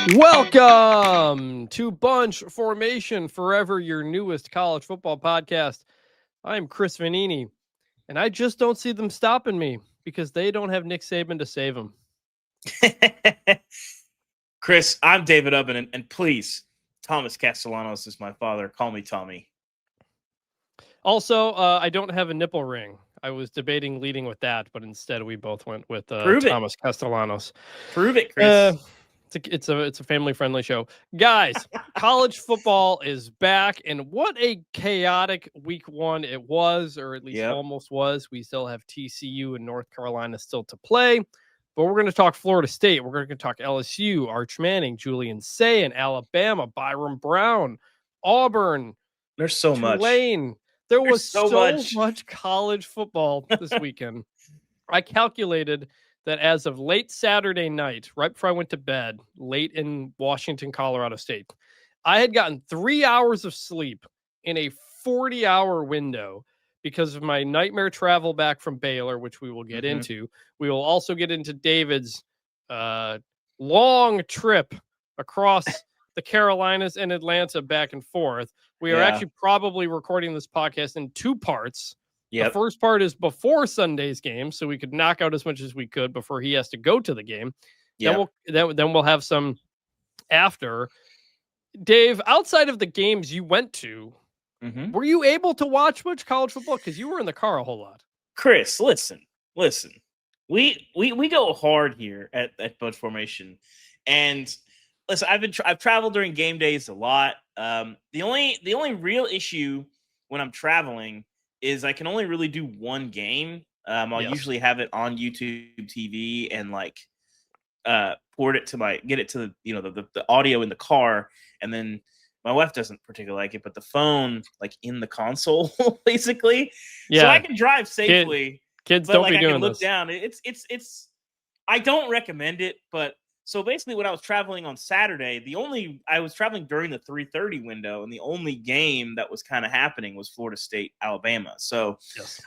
Welcome to Bunch Formation, forever your newest college football podcast. I'm Chris Vannini, and I just don't see them stopping me because they don't have Nick Saban to save them. Chris, I'm David Ubben, and please, Thomas Castellanos is my father. Call me Tommy. Also, I don't have a nipple ring. I was debating leading with that, but instead we both went with Thomas Castellanos. Prove it, Chris. It's a family-friendly show. Guys, college football is back, and what a chaotic week one it was, or at least almost was. We still have TCU and North Carolina still to play, but we're going to talk Florida State. We're going to talk LSU, Arch Manning, Julian Sayin, Alabama, Byron Brown, Auburn. There's so Tulane. much. There was so much college football this weekend. I calculated that as of late Saturday night, right before I went to bed, late in Washington, Colorado State, I had gotten 3 hours of sleep in a 40-hour window because of my nightmare travel back from Baylor, which we will get into. We will also get into David's long trip across the Carolinas and Atlanta back and forth. We are actually probably recording this podcast in two parts. The first part is before Sunday's game, so we could knock out as much as we could before he has to go to the game. Then we'll have some after. Dave, outside of the games you went to, were you able to watch much college football? Because you were in the car a whole lot. Chris, listen. We go hard here at Bunch Formation, and listen, I've traveled during game days a lot. The only real issue when I'm traveling is I can only really do one game. I'll usually have it on YouTube TV and port it to get it to the audio in the car, and then my wife doesn't particularly like it, but the phone in the console basically. So I can drive safely. Kids don't be doing this. I can look down. It's I don't recommend it, but so basically when I was traveling on Saturday, I was traveling during the 3:30 window, and the only game that was kind of happening was Florida State, Alabama. So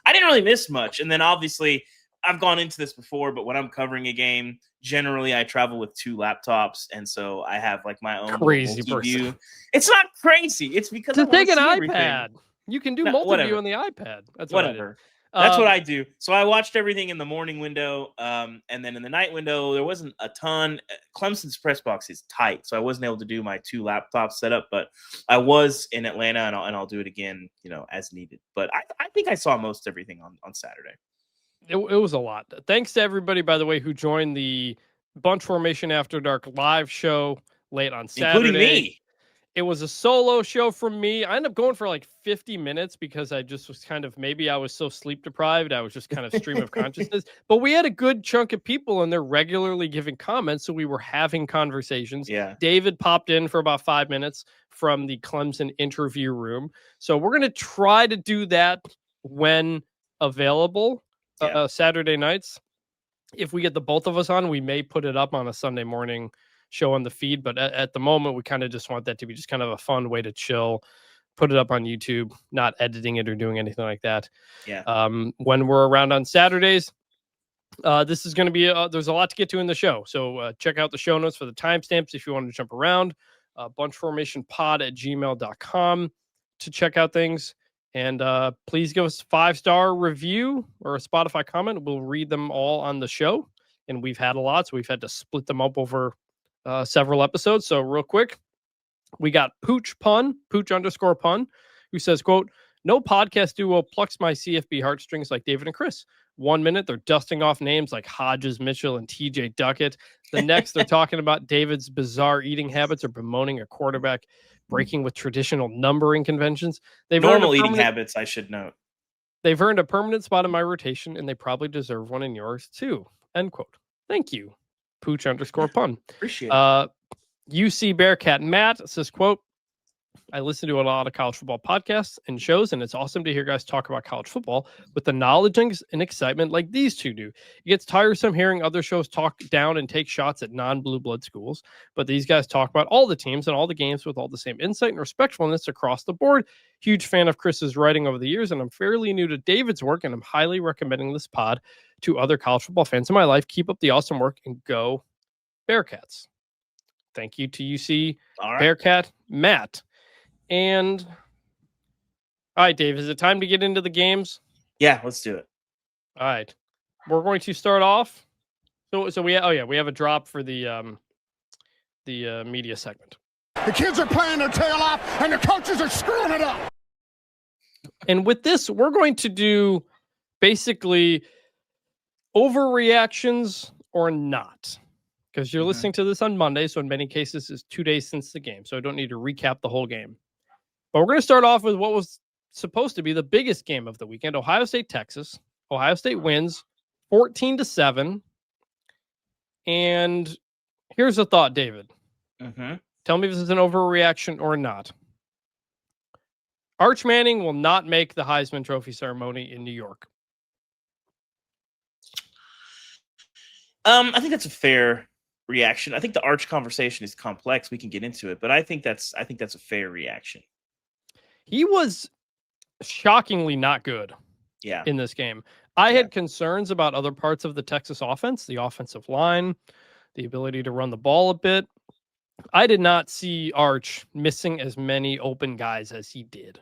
I didn't really miss much. And then obviously I've gone into this before, but when I'm covering a game, generally I travel with two laptops. And so I have my own crazy view. It's not crazy. It's because to take an iPad. Everything. You can do multi-view on the iPad. That's whatever. That's what I do. So I watched everything in the morning window, and then in the night window, there wasn't a ton. Clemson's press box is tight, so I wasn't able to do my two laptop setup, but I was in Atlanta, and I'll do it again, as needed. But I think I saw most everything on Saturday. It was a lot. Thanks to everybody, by the way, who joined the Bunch Formation After Dark live show late on Saturday. Including me. It was a solo show from me. I ended up going for 50 minutes because I just was maybe I was so sleep deprived. I was just kind of stream of consciousness. But we had a good chunk of people, and they're regularly giving comments. So we were having conversations. Yeah. David popped in for about 5 minutes from the Clemson interview room. So we're going to try to do that when available Saturday nights. If we get the both of us on, we may put it up on a Sunday morning show on the feed, but at the moment we kind of just want that to be just kind of a fun way to chill, put it up on YouTube, not editing it or doing anything like that. When we're around on Saturdays, this is going to be there's a lot to get to in the show, so check out the show notes for the timestamps if you want to jump around. Bunchformationpod@gmail.com to check out things, and please give us a 5-star review or a Spotify comment. We'll read them all on the show, and we've had a lot, so we've had to split them up over several episodes. So real quick, we got Pooch _Pun, who says, quote, "No podcast duo plucks my CFB heartstrings like David and Chris. 1 minute, they're dusting off names like Hodges, Mitchell, and TJ Duckett. The next, they're talking about David's bizarre eating habits or bemoaning a quarterback breaking with traditional numbering conventions. Normal eating habits, I should note. They've earned a permanent spot in my rotation, and they probably deserve one in yours too." End quote. Thank you, Pooch _Pun. Appreciate it. UC Bearcat Matt says, quote, "I listen to a lot of college football podcasts and shows, and it's awesome to hear guys talk about college football with the knowledge and excitement like these two do. It gets tiresome hearing other shows talk down and take shots at non-blue blood schools, but these guys talk about all the teams and all the games with all the same insight and respectfulness across the board. Huge fan of Chris's writing over the years, and I'm fairly new to David's work, and I'm highly recommending this pod to other college football fans in my life. Keep up the awesome work and go Bearcats." Thank you to UC All right. Bearcat Matt. And all right, Dave, is it time to get into the games? Yeah, let's do it. All right. We're going to start off. So we have a drop for the media segment. The kids are playing their tail off, and the coaches are screwing it up. And with this, we're going to do basically overreactions or not. Because you're listening to this on Monday, so in many cases, it's 2 days since the game. So I don't need to recap the whole game. But we're going to start off with what was supposed to be the biggest game of the weekend, Ohio State, Texas. Ohio State wins 14-7. And here's a thought, David. Tell me if this is an overreaction or not. Arch Manning will not make the Heisman Trophy ceremony in New York. I think that's a fair reaction. I think the Arch conversation is complex. We can get into it, but I think that's a fair reaction. He was shockingly not good in this game. I had concerns about other parts of the Texas offense, the offensive line, the ability to run the ball a bit. I did not see Arch missing as many open guys as he did.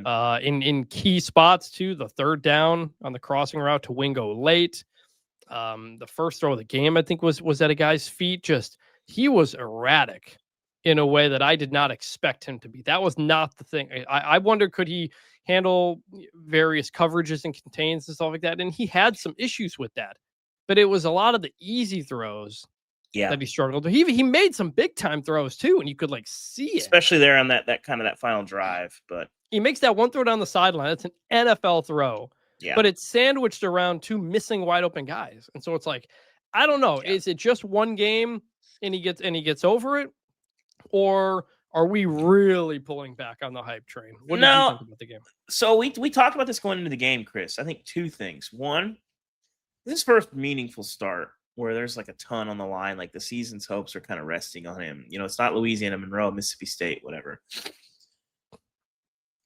In key spots, too, the third down on the crossing route to Wingo late. The first throw of the game, I think, was at a guy's feet. He was erratic in a way that I did not expect him to be. That was not the thing. I wonder, could he handle various coverages and contains and stuff like that? And he had some issues with that. But it was a lot of the easy throws that he struggled with. He made some big time throws too, and you could see it. Especially there on that final drive. But he makes that one throw down the sideline. It's an NFL throw. Yeah. But it's sandwiched around two missing wide open guys. And so it's I don't know. Yeah. Is it just one game and he gets over it? Or are we really pulling back on the hype train? What did you think about the game? So we talked about this going into the game, Chris. I think two things. One, this first meaningful start where there's a ton on the line, the season's hopes are kind of resting on him. It's not Louisiana Monroe, Mississippi State, whatever.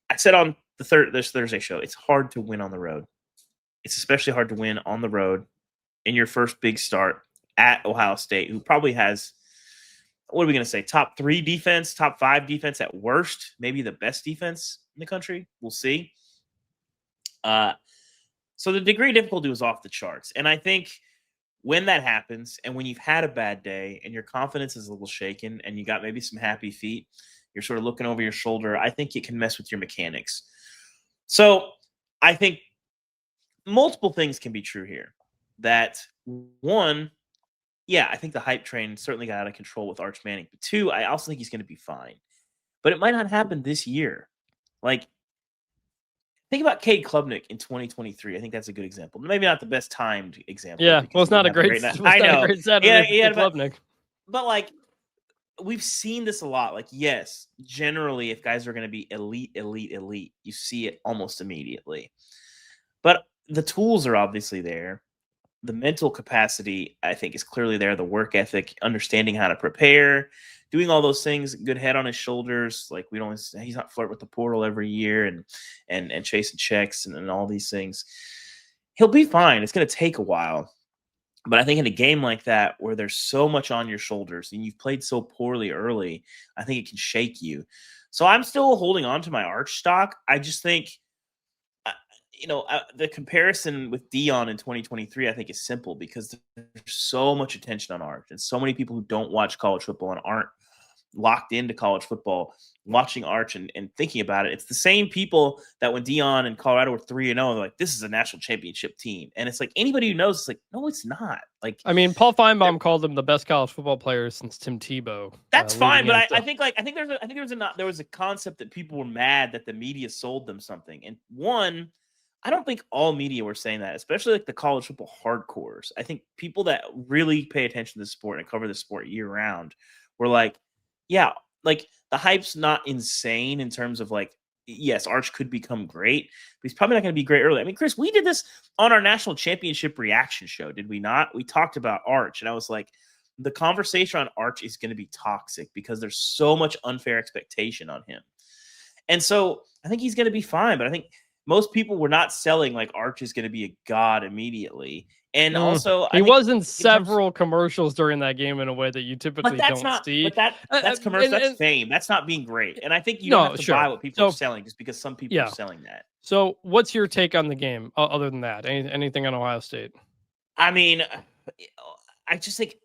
I said on this Thursday show, it's hard to win on the road. It's especially hard to win on the road in your first big start at Ohio State, who probably has, what are we going to say, top 3 defense, top 5 defense at worst, maybe the best defense in the country. We'll see. So the degree of difficulty was off the charts. And I think when that happens and when you've had a bad day and your confidence is a little shaken and you got maybe some happy feet, you're sort of looking over your shoulder, I think it can mess with your mechanics. So I think multiple things can be true here. That one, I think the hype train certainly got out of control with Arch Manning. But 2, I also think he's going to be fine. But it might not happen this year. Think about Cade Klubnik in 2023. I think that's a good example. Maybe not the best timed example. Yeah, well, it's not a great I know. Klubnik. But we've seen this a lot. Yes, generally, if guys are going to be elite, you see it almost immediately. But the tools are obviously there. The mental capacity, I think, is clearly there. The work ethic, understanding how to prepare, doing all those things, good head on his shoulders. He's not flirt with the portal every year and chasing checks and all these things. He'll be fine. It's going to take a while. But I think in a game like that, where there's so much on your shoulders and you've played so poorly early, I think it can shake you. So I'm still holding on to my Arch stock. I just think, the comparison with Deion in 2023, I think, is simple because there's so much attention on Arch and so many people who don't watch college football and aren't locked into college football watching Arch and thinking about it. It's the same people that when Deion and Colorado were 3-0, they're like, this is a national championship team. And it's anybody who knows, it's no, it's not. Paul Feinbaum called them the best college football players since Tim Tebow. That's fine, but I think there was a concept that people were mad that the media sold them something. And one, I don't think all media were saying that, especially the college football hardcores. I think people that really pay attention to the sport and cover the sport year round were the hype's not insane in terms of yes, Arch could become great, but he's probably not going to be great early. I mean, Chris, we did this on our national championship reaction show, did we not? We talked about Arch, and I was like, the conversation on Arch is going to be toxic because there's so much unfair expectation on him. And so I think he's going to be fine, but I think most people were not selling like Arch is going to be a god immediately. And also, he was in several commercials during that game in a way that you typically don't see. But that's commercial. That's fame. That's not being great. And I think you don't have to buy what people are selling just because some people are selling that. So, what's your take on the game? Other than that, anything on Ohio State? I mean, I just think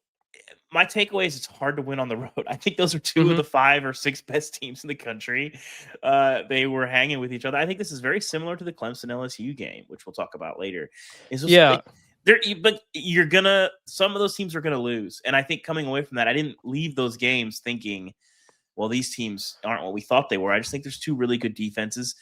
my takeaway is it's hard to win on the road. I think those are two of the 5 or 6 best teams in the country. They were hanging with each other. I think this is very similar to the Clemson LSU game, which we'll talk about later. But some of those teams are gonna lose, and I think coming away from that, I didn't leave those games thinking, well, these teams aren't what we thought they were. I just think there's 2 really good defenses,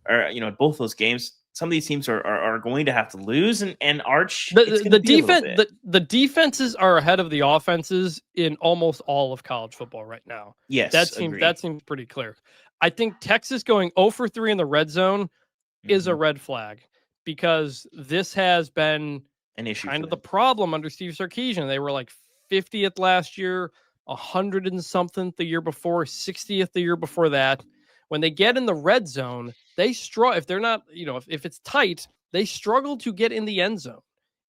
or both those games. Some of these teams are going to have to lose, and Arch. The defenses are ahead of the offenses in almost all of college football right now. Yes, that seems pretty clear. I think Texas going 0 for 3 in the red zone is a red flag, because this has been an issue, kind of the problem under Steve Sarkisian. They were like 50th last year, 100 and something the year before, 60th the year before that. When they get in the red zone, they struggle. If they're not, if it's tight, they struggle to get in the end zone,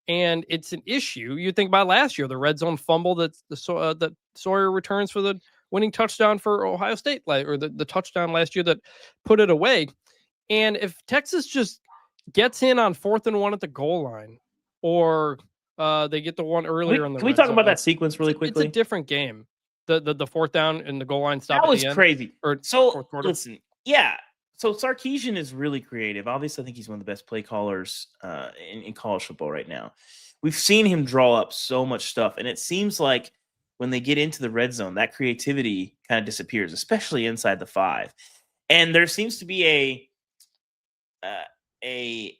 and it's an issue. You think about last year, the red zone fumble that Sawyer returns for the winning touchdown for Ohio State, or the touchdown last year that put it away. And if Texas just gets in on 4th and 1 at the goal line, or they get the one earlier in the. Can we talk about that sequence really quickly? It's a different game. The 4th down and the goal line stop. That was crazy. Listen, yeah. So Sarkisian is really creative. Obviously, I think he's one of the best play callers in college football right now. We've seen him draw up so much stuff, and it seems like when they get into the red zone, that creativity kind of disappears, especially inside the 5. And there seems to be a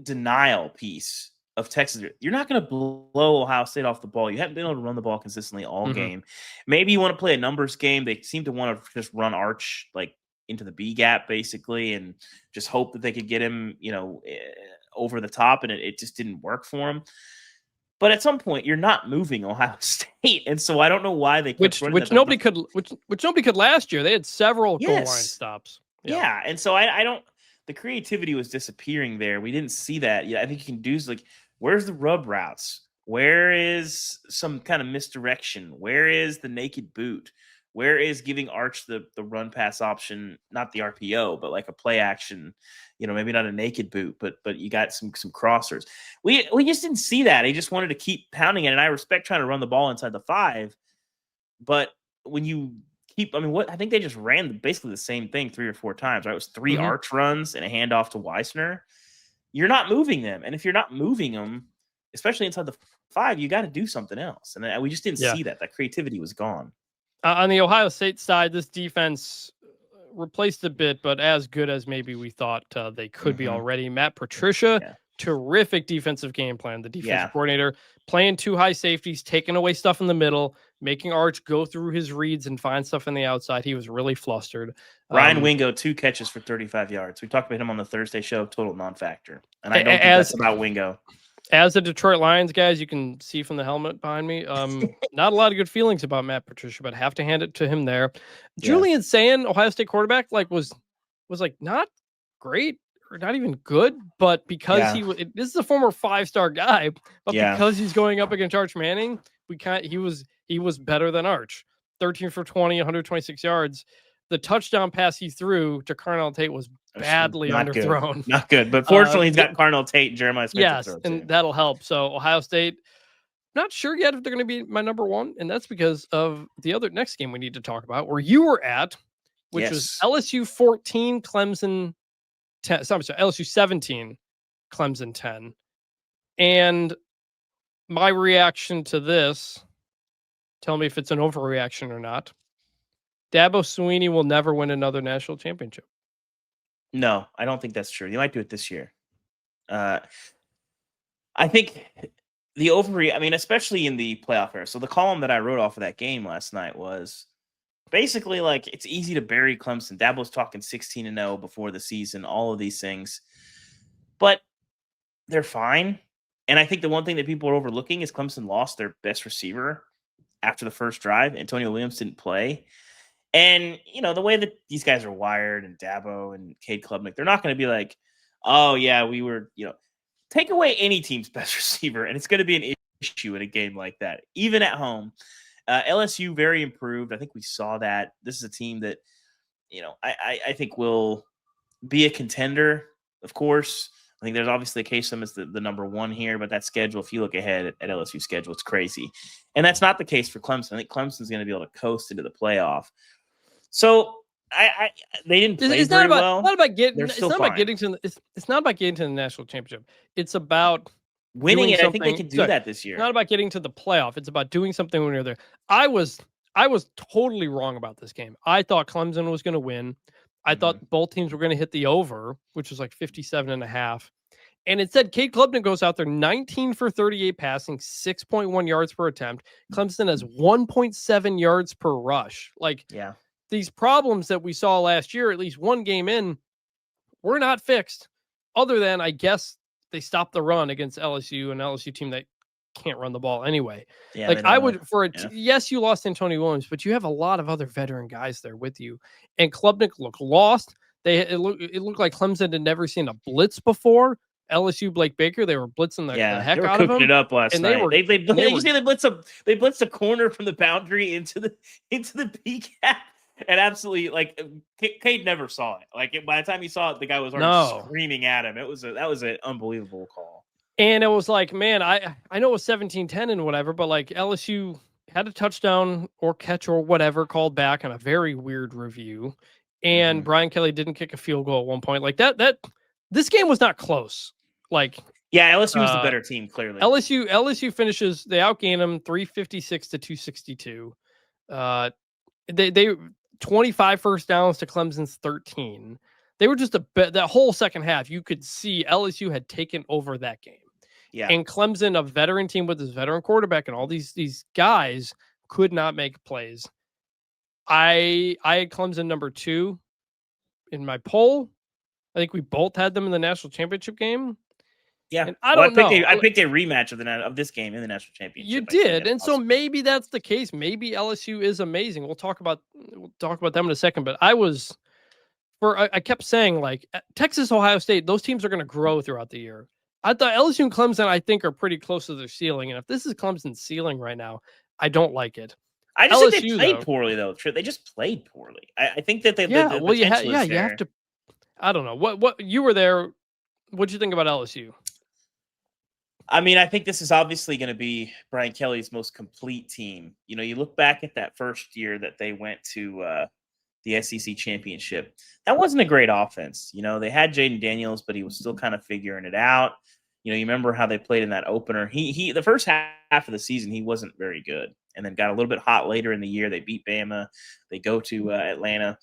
denial piece of Texas. You're not going to blow Ohio State off the ball. You haven't been able to run the ball consistently all game. Maybe you want to play a numbers game. They seem to want to just run Arch like into the B gap basically, and just hope that they could get him, over the top. And it just didn't work for him. But at some point, you're not moving Ohio State, and so I don't know why they which nobody could last year. They had several goal line stops. Yeah, and so I don't. The creativity was disappearing there. We didn't see that. Yeah, I think you can do like, where's the rub routes? Where is some kind of misdirection? Where is the naked boot? Where is giving Arch the run pass option, not the RPO, but like a play action, maybe not a naked boot, but you got some crossers. We just didn't see that. He just wanted to keep pounding it. And I respect trying to run the ball inside the 5, but when you I think they just ran basically the same thing 3 or 4 times, right? It was 3 Arch runs and a handoff to Weissner. You're not moving them. And if you're not moving them, especially inside the 5, you got to do something else. And we just didn't see that. That creativity was gone. On the Ohio State side, this defense replaced a bit, but as good as maybe we thought they could be already. Matt Patricia, terrific defensive game plan. The defensive coordinator playing 2 high safeties, taking away stuff in the middle, making Arch go through his reads and find stuff on the outside. He was really flustered. Ryan Wingo, 2 catches for 35 yards. We talked about him on the Thursday show, total non-factor. And I don't think that's about Wingo. As the Detroit Lions guys, you can see from the helmet behind me, not a lot of good feelings about Matt Patricia, but have to hand it to him there. Julian Sayin, Ohio State quarterback, was not great or not even good, but because this is a former 5-star guy, but because he's going up against Arch Manning, he was better than Arch. 13 for 20, 126 yards. The touchdown pass he threw to Carnell Tate was badly underthrown. Good. Not good, but fortunately he's got Carnell Tate and Jeremiah Smith. Yes, and that'll help. So Ohio State, not sure yet if they're going to be my number 1, and that's because of the other next game we need to talk about, where you were at, which was LSU 14, Clemson 10. Sorry, LSU 17, Clemson 10. And my reaction to this, tell me if it's an overreaction or not. Dabo Swinney will never win another national championship. No, I don't think that's true. You might do it this year. I think especially in the playoff era. So the column that I wrote off of that game last night was basically like, it's easy to bury Clemson. Dabo's talking 16-0 before the season, all of these things. But they're fine. And I think the one thing that people are overlooking is Clemson lost their best receiver after the first drive. Antonio Williams didn't play. And, the way that these guys are wired and Dabo and Cade Klubnik, they're not going to be like, oh, yeah, we were, take away any team's best receiver, and it's going to be an issue in a game like that, even at home. LSU very improved. I think we saw that. This is a team that, I think will be a contender, of course. I think there's obviously a case for them as the number one here, but that schedule, if you look ahead at LSU schedule, it's crazy. And that's not the case for Clemson. I think Clemson's going to be able to coast into the playoff. So they didn't play very well. Not about getting. It's not about getting to. It's not about getting to the national championship. It's about winning it. I think they can do that this year. It's not about getting to the playoff. It's about doing something when you're there. I was totally wrong about this game. I thought Clemson was going to win. I thought both teams were going to hit the over, which was like 57.5. And it said Cade Klubnik goes out there 19 for 38 passing, 6.1 yards per attempt. Clemson has 1.7 yards per rush. These problems that we saw last year, at least one game in, were not fixed. Other than, I guess, they stopped the run against LSU, an LSU team that can't run the ball anyway. Yeah, I would yes, you lost Antonio Williams, but you have a lot of other veteran guys there with you. And Klubnik looked lost. It looked like Clemson had never seen a blitz before. LSU Blake Baker, they were blitzing the heck they were out of him. It up last night. They blitzed a corner from the boundary into the Peay gap. And absolutely, Cade never saw it. By the time he saw it, the guy was already screaming at him. That was an unbelievable call. And it was like, man, I know it was 17-10 and whatever, but LSU had a touchdown or catch or whatever called back on a very weird review. And Brian Kelly didn't kick a field goal at one point. This game was not close. LSU was the better team, clearly. LSU finishes, they outgain them 356 to 262. They 25 first downs to Clemson's 13. They were just that whole second half. You could see LSU had taken over that game. Yeah. And Clemson, a veteran team with his veteran quarterback and all these guys, could not make plays. I had Clemson number 2 in my poll. I think we both had them in the national championship game. Yeah, and I don't know. I picked a rematch of this game in the national championship. You did, and so maybe that's the case. Maybe LSU is amazing. We'll talk about them in a second. But I kept saying Texas, Ohio State, those teams are going to grow throughout the year. I thought LSU and Clemson, I think, are pretty close to their ceiling, and if this is Clemson's ceiling right now, I don't like it. I just think they played poorly, though. They just played poorly. I think that you have to. I don't know what you were there. What'd you think about LSU? I mean, I think this is obviously going to be Brian Kelly's most complete team. You look back at that first year that they went to the SEC championship. That wasn't a great offense. They had Jaden Daniels, but he was still kind of figuring it out. You remember how they played in that opener. He the first half of the season, he wasn't very good, and then got a little bit hot later in the year. They beat Bama. They go to Atlanta.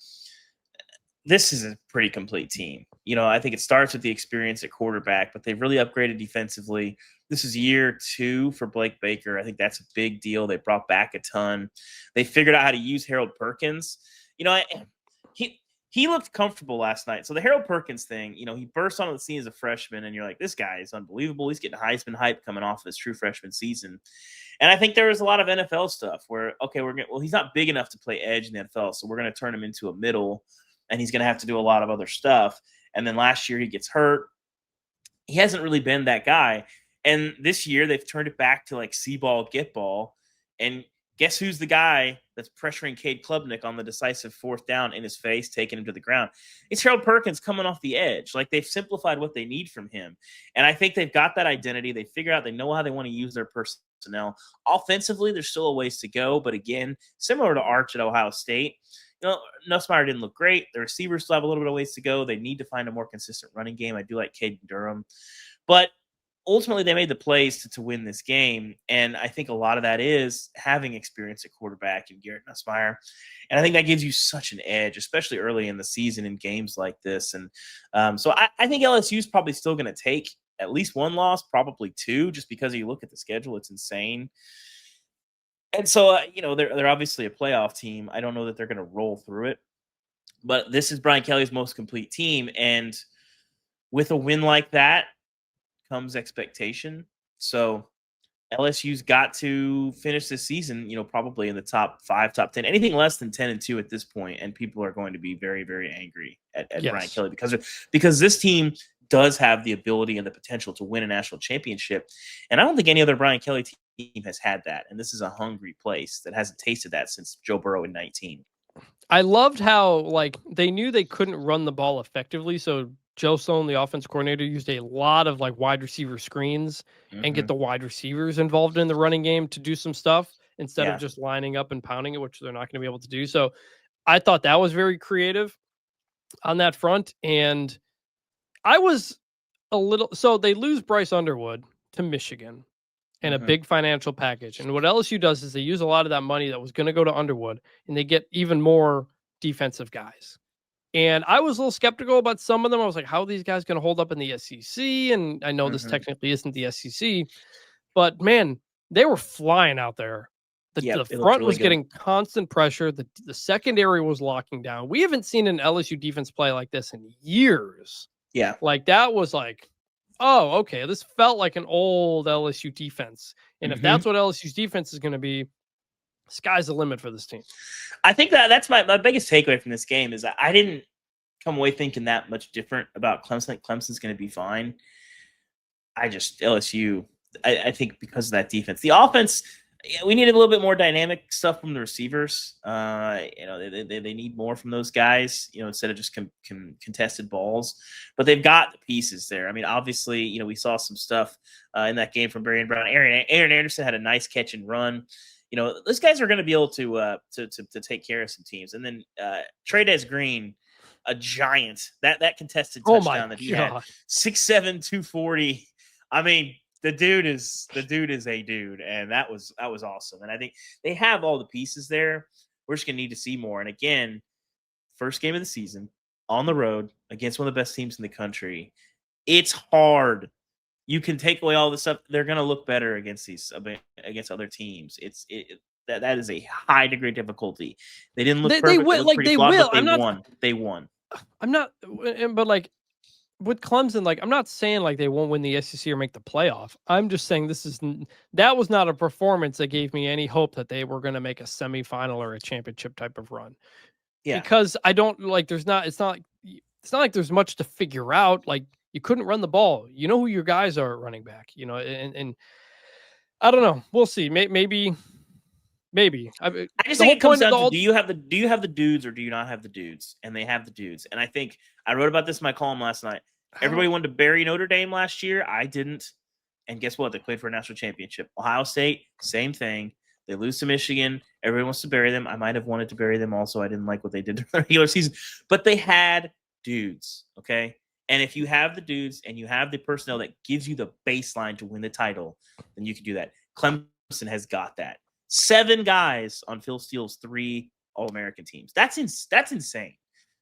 This is a pretty complete team. I think it starts with the experience at quarterback, but they've really upgraded defensively. This is year 2 for Blake Baker. I think that's a big deal. They brought back a ton. They figured out how to use Harold Perkins. He looked comfortable last night. So the Harold Perkins thing, he burst onto the scene as a freshman, and you're like, this guy is unbelievable. He's getting Heisman hype coming off of his true freshman season. And I think there was a lot of NFL stuff where, okay, he's not big enough to play edge in the NFL, so we're going to turn him into a middle, and he's going to have to do a lot of other stuff. And then last year he gets hurt. He hasn't really been that guy. And this year they've turned it back to see ball, get ball. And guess who's the guy that's pressuring Cade Klubnik on the decisive 4th down in his face, taking him to the ground? It's Harold Perkins coming off the edge. They've simplified what they need from him. And I think they've got that identity. They figure out they know how they want to use their personnel. Offensively, there's still a ways to go. But again, similar to Arch at Ohio State, Nussmeier didn't look great. The receivers still have a little bit of ways to go. They need to find a more consistent running game. I do like Caden Durham. But ultimately, they made the plays to win this game. And I think a lot of that is having experience at quarterback and Garrett Nussmeier. And I think that gives you such an edge, especially early in the season in games like this. And so I think LSU is probably still going to take at least one loss, probably 2, just because you look at the schedule. It's insane. And so, they're obviously a playoff team. I don't know that they're going to roll through it. But this is Brian Kelly's most complete team. And with a win like that comes expectation. So LSU's got to finish this season, probably in the top 5, top 10. Anything less than 10-2 at this point, and people are going to be very, very angry at Brian Kelly because this team does have the ability and the potential to win a national championship. And I don't think any other Brian Kelly team has had that. And this is a hungry place that hasn't tasted that since Joe Burrow in 19. I loved how they knew they couldn't run the ball effectively, so Joe Sloan, the offense coordinator, used a lot of wide receiver screens and get the wide receivers involved in the running game to do some stuff instead of just lining up and pounding it, which they're not going to be able to do. So I thought that was very creative on that front. And I was so they lose Bryce Underwood to Michigan and a big financial package. And what LSU does is they use a lot of that money that was going to go to Underwood and they get even more defensive guys. And I was a little skeptical about some of them. I was like, how are these guys going to hold up in the SEC? And I know this technically isn't the SEC, but man, they were flying out there. The front was getting constant pressure. The secondary was locking down. We haven't seen an LSU defense play like this in years. Yeah. That was oh, okay. This felt like an old LSU defense. And if that's what LSU's defense is going to be, sky's the limit for this team. I think that's my biggest takeaway from this game is I didn't come away thinking that much different about Clemson. Like Clemson's going to be fine. LSU, I think because of that defense. The offense, we needed a little bit more dynamic stuff from the receivers. They need more from those guys, instead of just contested balls. But they've got the pieces there. I mean, obviously, we saw some stuff in that game from Barry and Brown. Aaron Anderson had a nice catch and run. Those guys are going to be able to take care of some teams. And then Trey'Dez Green, a giant, that contested touchdown that he had, 6'7", 240. I mean, the dude is a dude, and that was awesome. And I think they have all the pieces there. We're just gonna need to see more. And again, first game of the season on the road against one of the best teams in the country. It's hard. You can take away all this stuff. They're gonna look better against other teams. That is a high degree of difficulty. They didn't look perfect. They will. They won. I'm not, but with Clemson, I'm not saying they won't win the SEC or make the playoff. I'm just saying that was not a performance that gave me any hope that they were going to make a semifinal or a championship type of run. Yeah, because I don't it's not like there's much to figure out. You couldn't run the ball. You know who your guys are at running back. And I don't know. We'll see. Maybe. I just think it comes down to do you have the dudes or do you not have the dudes? And they have the dudes. And I think I wrote about this in my column last night. Everybody wanted to bury Notre Dame last year. I didn't. And guess what? They played for a national championship. Ohio State, same thing. They lose to Michigan. Everybody wants to bury them. I might have wanted to bury them also. I didn't like what they did during the regular season. But they had dudes, okay? And if you have the dudes and you have the personnel that gives you the baseline to win the title, then you can do that. Clemson has got that. 7 guys on Phil Steele's 3 All-American teams. That's insane.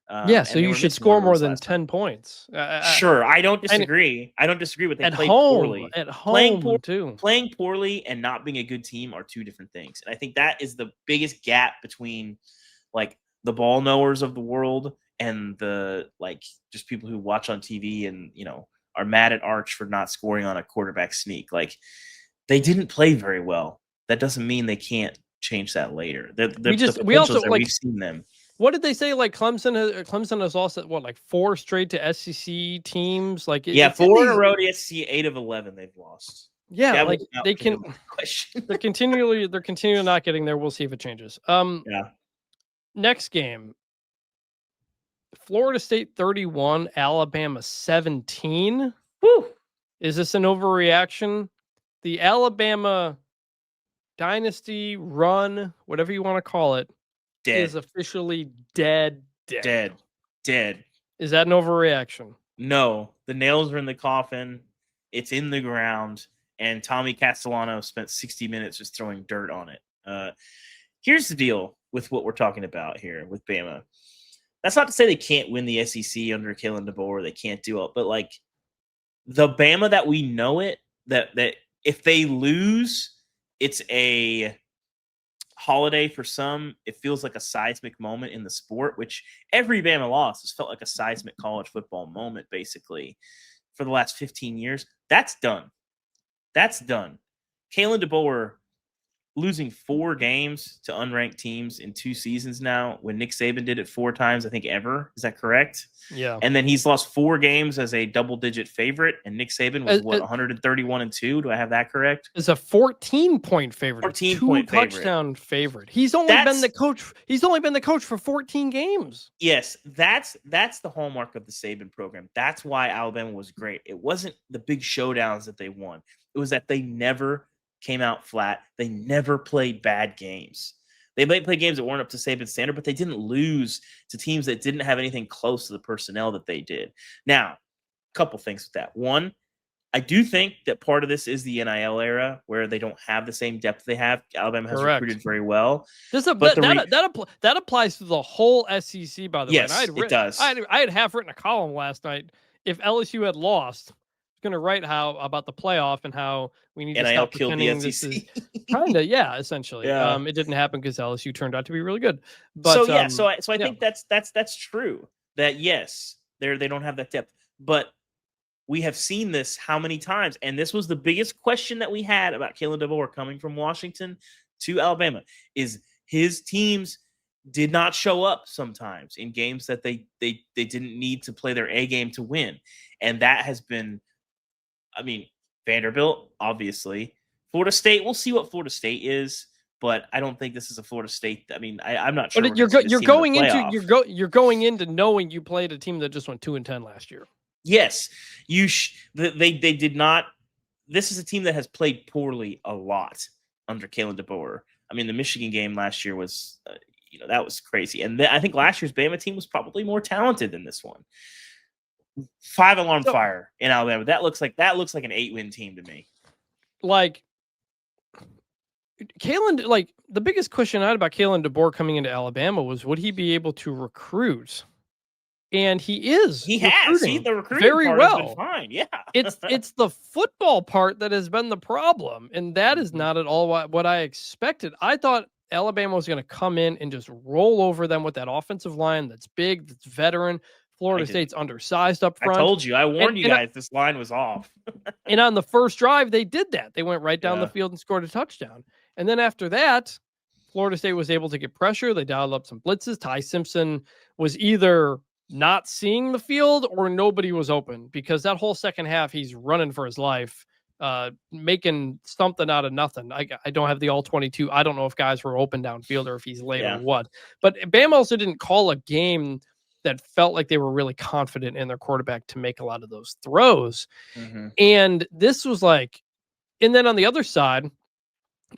So you should score more than 10 points. Sure, I don't disagree. I don't disagree with they played poorly. At home, too. Playing poorly and not being a good team are two different things. And I think that is the biggest gap between the ball knowers of the world and the just people who watch on TV and are mad at Arch for not scoring on a quarterback sneak. They didn't play very well. That doesn't mean they can't change that later. We've seen them. What did they say? Clemson has lost 4 straight to SEC teams. 4 in a row to SEC. 8 of 11 they've lost. Yeah, they can. They're continually not getting there. We'll see if it changes. Next game, Florida State 31, Alabama 17. Woo! Is this an overreaction? The Alabama dynasty run, whatever you want to call it, is officially dead. Dead. Is that an overreaction? No, the nails are in the coffin. It's in the ground, and Tommy Castellano spent 60 minutes just throwing dirt on it. Here's the deal with what we're talking about here with Bama. That's not to say they can't win the SEC under Kalen DeBoer. They can't do it, but the Bama that we know it, that if they lose, it's a holiday for some. It feels like a seismic moment in the sport, which every Bama loss has felt like a seismic college football moment, basically, for the last 15 years. That's done. Kalen DeBoer losing 4 games to unranked teams in 2 seasons now, when Nick Saban did it 4 times, I think, ever. Is that correct? Yeah. And then he's lost 4 games as a double-digit favorite, and Nick Saban was, 131-2? Do I have that correct? Is a 14-point favorite. 14-point touchdown favorite. He's only been the coach. He's only been the coach for 14 games. Yes, that's the hallmark of the Saban program. That's why Alabama was great. It wasn't the big showdowns that they won. It was that they never came out flat. They never played bad games. They might play games that weren't up to Saban's standard, but they didn't lose to teams that didn't have anything close to the personnel that they did. Now, a couple things with that. One, I do think that part of this is the NIL era, where they don't have the same depth they have. Alabama has recruited very well. That applies to the whole SEC, by the way. Yes, it does. I had half written a column last night. If LSU had lost, going to write about the playoff and how we need to stop pretending this is kind of essentially. Yeah. It didn't happen because LSU turned out to be really good. But so I think that's true. That yes, they don't have that depth, but we have seen this how many times, and this was the biggest question that we had about Kalen DeBoer coming from Washington to Alabama, is his teams did not show up sometimes in games that they didn't need to play their A game to win, and that has been. I mean, Vanderbilt, obviously. Florida State, we'll see what Florida State is, but I don't think this is a Florida State. I mean, I'm not sure. But you're going into knowing you played a team that just went 2-10 last year. Yes, they did not. This is a team that has played poorly a lot under Kalen DeBoer. I mean, the Michigan game last year was, that was crazy, and I think last year's Bama team was probably more talented than this one. 5-alarm fire in Alabama. That looks like an 8-win team to me. Like Kalen, like the biggest question I had about Kalen DeBoer coming into Alabama was, would he be able to recruit? And he is. He has. The recruiting very part well. Has been fine. Yeah. It's the football part that has been the problem, and that is not at all what I expected. I thought Alabama was going to come in and just roll over them with that offensive line that's big, that's veteran. Florida State's undersized up front. I told you. I warned you guys this line was off. And on the first drive, they did that. They went right down the field and scored a touchdown. And then after that, Florida State was able to get pressure. They dialed up some blitzes. Ty Simpson was either not seeing the field or nobody was open, because that whole second half, he's running for his life, making something out of nothing. I don't have the all 22. I don't know if guys were open downfield or if he's late or what. But Bama also didn't call a game that felt like they were really confident in their quarterback to make a lot of those throws. Mm-hmm. And this was like, and then on the other side,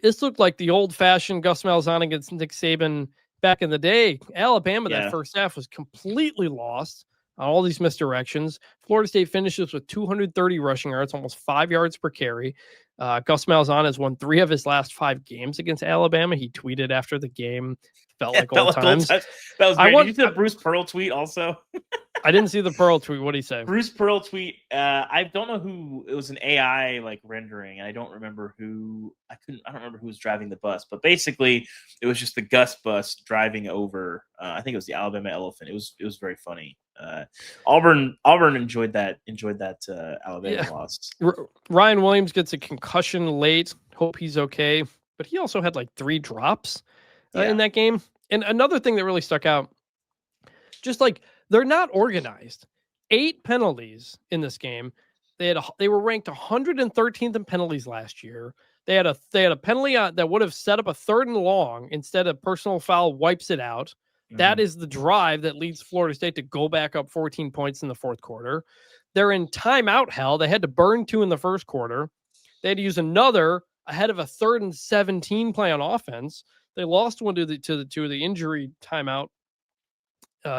this looked like the old-fashioned Gus Malzahn against Nick Saban back in the day. Alabama, that first half was completely lost on all these misdirections. Florida State finishes with 230 rushing yards, almost 5 yards per carry. Gus Malzahn has won 3 of his last 5 games against Alabama. He tweeted after the game, felt like old times. That was great. Did you see the Bruce Pearl tweet also? I didn't see the Pearl tweet. What did he say? Bruce Pearl tweet. I don't know who. It was an AI like rendering, and I don't remember who. I don't remember who was driving the bus, but basically, it was just the Gus bus driving over. I think it was the Alabama Elephant. It was very funny. Auburn enjoyed that Alabama loss. Ryan Williams gets a concussion late. Hope he's okay, but he also had like 3 drops in that game. And another thing that really stuck out, just like they're not organized. 8 penalties in this game. They were ranked 113th in penalties last year. They had a penalty that would have set up a 3rd and long. Instead, of personal foul wipes it out. That is the drive that leads Florida State to go back up 14 points in the 4th quarter. They're in timeout hell. They had to burn 2 in the 1st quarter. They had to use another ahead of a 3rd and 17 play on offense. They lost one to the injury timeout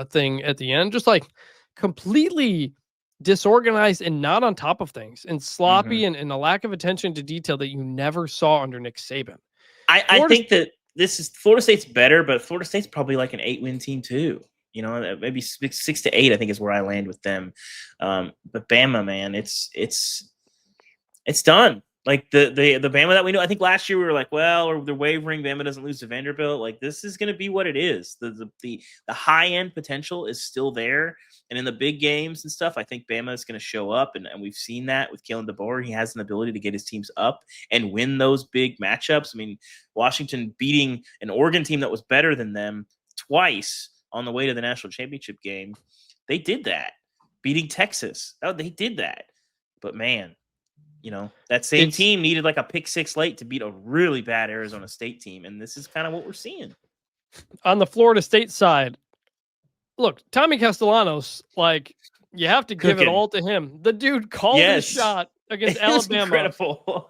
thing at the end. Just like completely disorganized and not on top of things, and sloppy and a lack of attention to detail that you never saw under Nick Saban. I think that Florida State's better, but Florida State's probably like an 8-win team too. Maybe 6 to 8, I think is where I land with them. But Bama, man, it's done. Like the Bama that we know. I think last year we were like, well, they're wavering. Bama doesn't lose to Vanderbilt. Like this is going to be what it is. The high end potential is still there, and in the big games and stuff, I think Bama is going to show up, and we've seen that with Kalen DeBoer. He has an ability to get his teams up and win those big matchups. I mean, Washington beating an Oregon team that was better than them twice on the way to the national championship game. They did that. Beating Texas, they did that. But man. That same team needed like a pick six late to beat a really bad Arizona State team. And this is kind of what we're seeing. On the Florida State side, look, Tommy Castellanos, like, you have to give it all to him. The dude called his shot against Alabama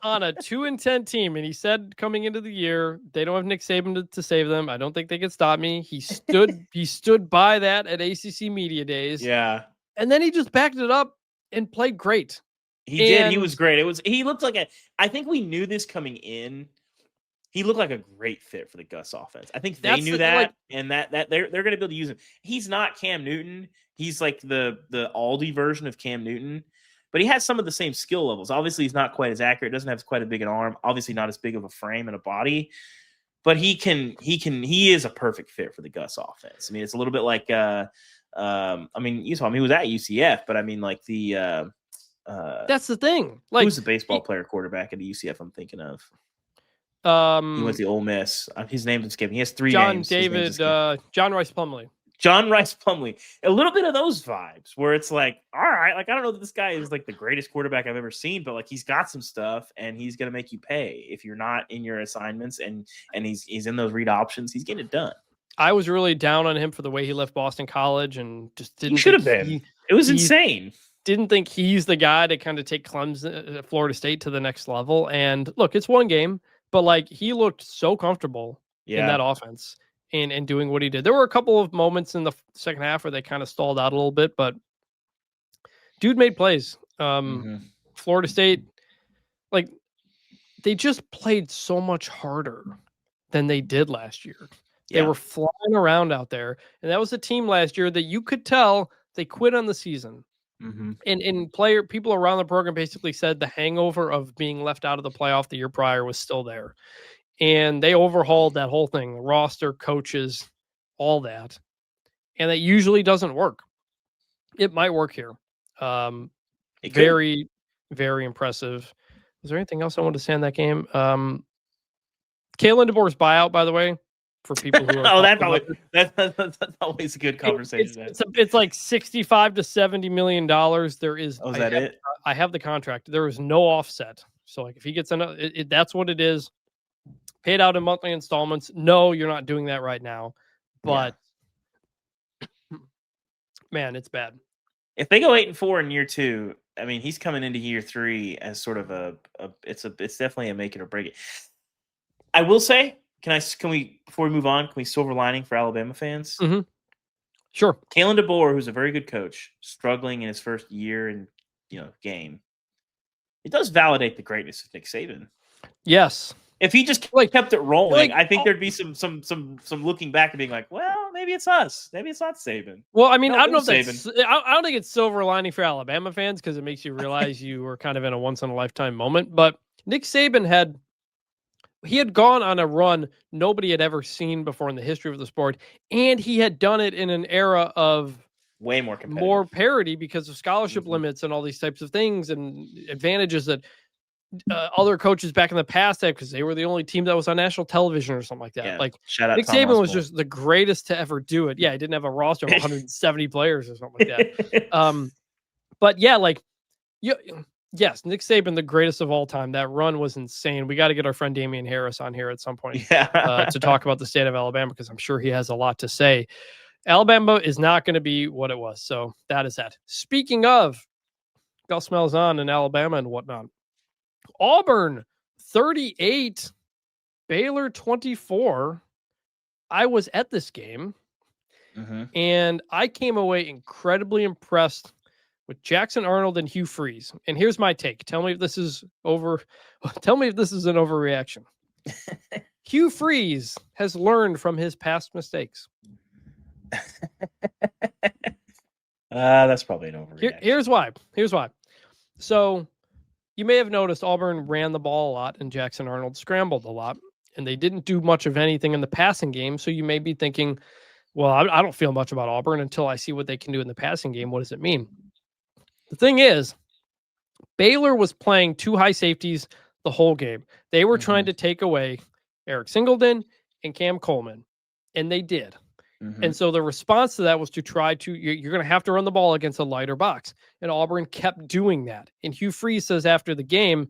on a 2-10 team. And he said coming into the year, they don't have Nick Saban to save them. I don't think they can stop me. He stood by that at ACC Media Days. Yeah. And then he just backed it up and played great. He did. He was great. He looked like I think we knew this coming in. He looked like a great fit for the Gus offense. I think they knew that, and that they're going to be able to use him. He's not Cam Newton. He's like the Aldi version of Cam Newton, but he has some of the same skill levels. Obviously, he's not quite as accurate. Doesn't have quite as big an arm. Obviously, not as big of a frame and a body, but he is a perfect fit for the Gus offense. I mean, it's a little bit like you saw him. He was at UCF, but I mean, like the. That's the thing. Like, who's the baseball player quarterback at the UCF I'm thinking of? He went to Ole Miss. His name's escaping. He has 3 names. John Rice Plumlee. John Rice Plumlee. A little bit of those vibes where it's like, all right, like I don't know that this guy is like the greatest quarterback I've ever seen, but like he's got some stuff and he's gonna make you pay if you're not in your assignments and he's in those read options. He's getting it done. I was really down on him for the way he left Boston College and just didn't. He should have been. It was insane. Didn't think he's the guy to kind of take Clemson, Florida State to the next level. And look, it's one game, but like he looked so comfortable in that offense and doing what he did. There were a couple of moments in the second half where they kind of stalled out a little bit, but dude made plays. Florida State, like they just played so much harder than they did last year. They were flying around out there. And that was a team last year that you could tell they quit on the season. And people around the program basically said the hangover of being left out of the playoff the year prior was still there. And they overhauled that whole thing, the roster, coaches, all that. And that usually doesn't work. It might work here. Very, very impressive. Is there anything else I wanted to say in that game? Kalen DeBoer's buyout, by the way, for people who are that's always a good conversation. It's like $65 to $70 million. There is. Oh, is that it? I have the contract. There is no offset. So like if he gets another, that's what it is. Paid out in monthly installments. No, you're not doing that right now. But man, it's bad. If they go 8-4 in year 2, I mean, he's coming into year 3 as sort of it's definitely a make it or break it. I will say. Can we before we move on? Can we silver lining for Alabama fans? Mm-hmm. Sure. Kalen DeBoer, who's a very good coach, struggling in his first year and game. It does validate the greatness of Nick Saban. Yes. If he just kept it rolling, I think there'd be some looking back and being like, well, maybe it's us. Maybe it's not Saban. Well, I mean, I don't know if that's, I don't think it's silver lining for Alabama fans because it makes you realize you were kind of in a once in a lifetime moment. But Nick Saban had gone on a run nobody had ever seen before in the history of the sport, and he had done it in an era of way more competitive, more parity because of scholarship limits and all these types of things and advantages that other coaches back in the past had because they were the only team that was on national television or something like that. Like Nick Saban was just the greatest to ever do it. Yeah, he didn't have a roster of 170 players or something like that. But yeah, like yes, Nick Saban, the greatest of all time. That run was insane. We got to get our friend Damian Harris on here at some point to talk about the state of Alabama because I'm sure he has a lot to say. Alabama is not going to be what it was. So that is that. Speaking of Gus Malzahn and Alabama and whatnot, Auburn 38, Baylor 24. I was at this game and I came away incredibly impressed with Jackson Arnold and Hugh Freeze. And here's my take. Tell me if this is an overreaction. Hugh Freeze has learned from his past mistakes. That's probably an overreaction. Here's why. So, you may have noticed Auburn ran the ball a lot and Jackson Arnold scrambled a lot, and they didn't do much of anything in the passing game. So you may be thinking, well, I don't feel much about Auburn until I see what they can do in the passing game. What does it mean? The thing is, Baylor was playing two high safeties the whole game. They were trying to take away Eric Singleton and Cam Coleman, and they did. And so the response to that was to try to, you're going to have to run the ball against a lighter box. And Auburn kept doing that. And Hugh Freeze says after the game,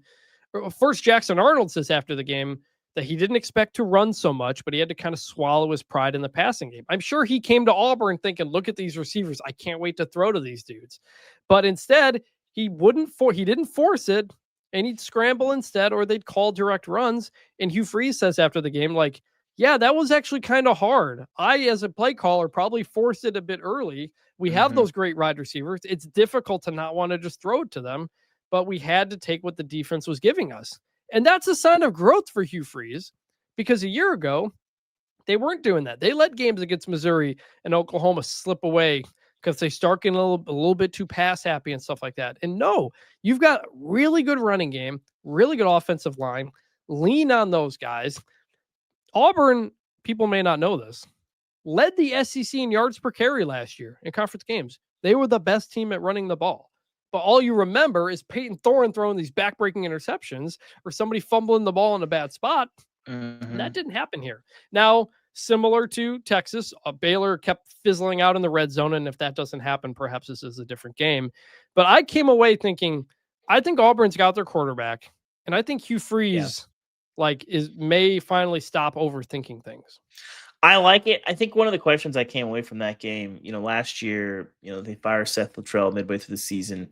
first Jackson Arnold says after the game that he didn't expect to run so much, but he had to kind of swallow his pride in the passing game. I'm sure he came to Auburn thinking, look at these receivers. I can't wait to throw to these dudes. But instead, he didn't force it, and he'd scramble instead, or they'd call direct runs. And Hugh Freeze says after the game, like, yeah, that was actually kind of hard. I, as a play caller, probably forced it a bit early. We have those great wide receivers. It's difficult to not want to just throw it to them, but we had to take what the defense was giving us. And that's a sign of growth for Hugh Freeze, because a year ago, they weren't doing that. They let games against Missouri and Oklahoma slip away because they start getting a little bit too pass happy and stuff like that. And no, you've got really good running game, really good offensive line. Lean on those guys. Auburn, people may not know this, led the SEC in yards per carry last year in conference games. They were the best team at running the ball. But all you remember is Peyton Thorne throwing these backbreaking interceptions or somebody fumbling the ball in a bad spot. That didn't happen here. Now, similar to Texas, Baylor kept fizzling out in the red zone. And if that doesn't happen, perhaps this is a different game. But I came away thinking, I think Auburn's got their quarterback. And I think Hugh Freeze may finally stop overthinking things. I like it. I think one of the questions I came away from that game, last year, they fire Seth Luttrell midway through the season.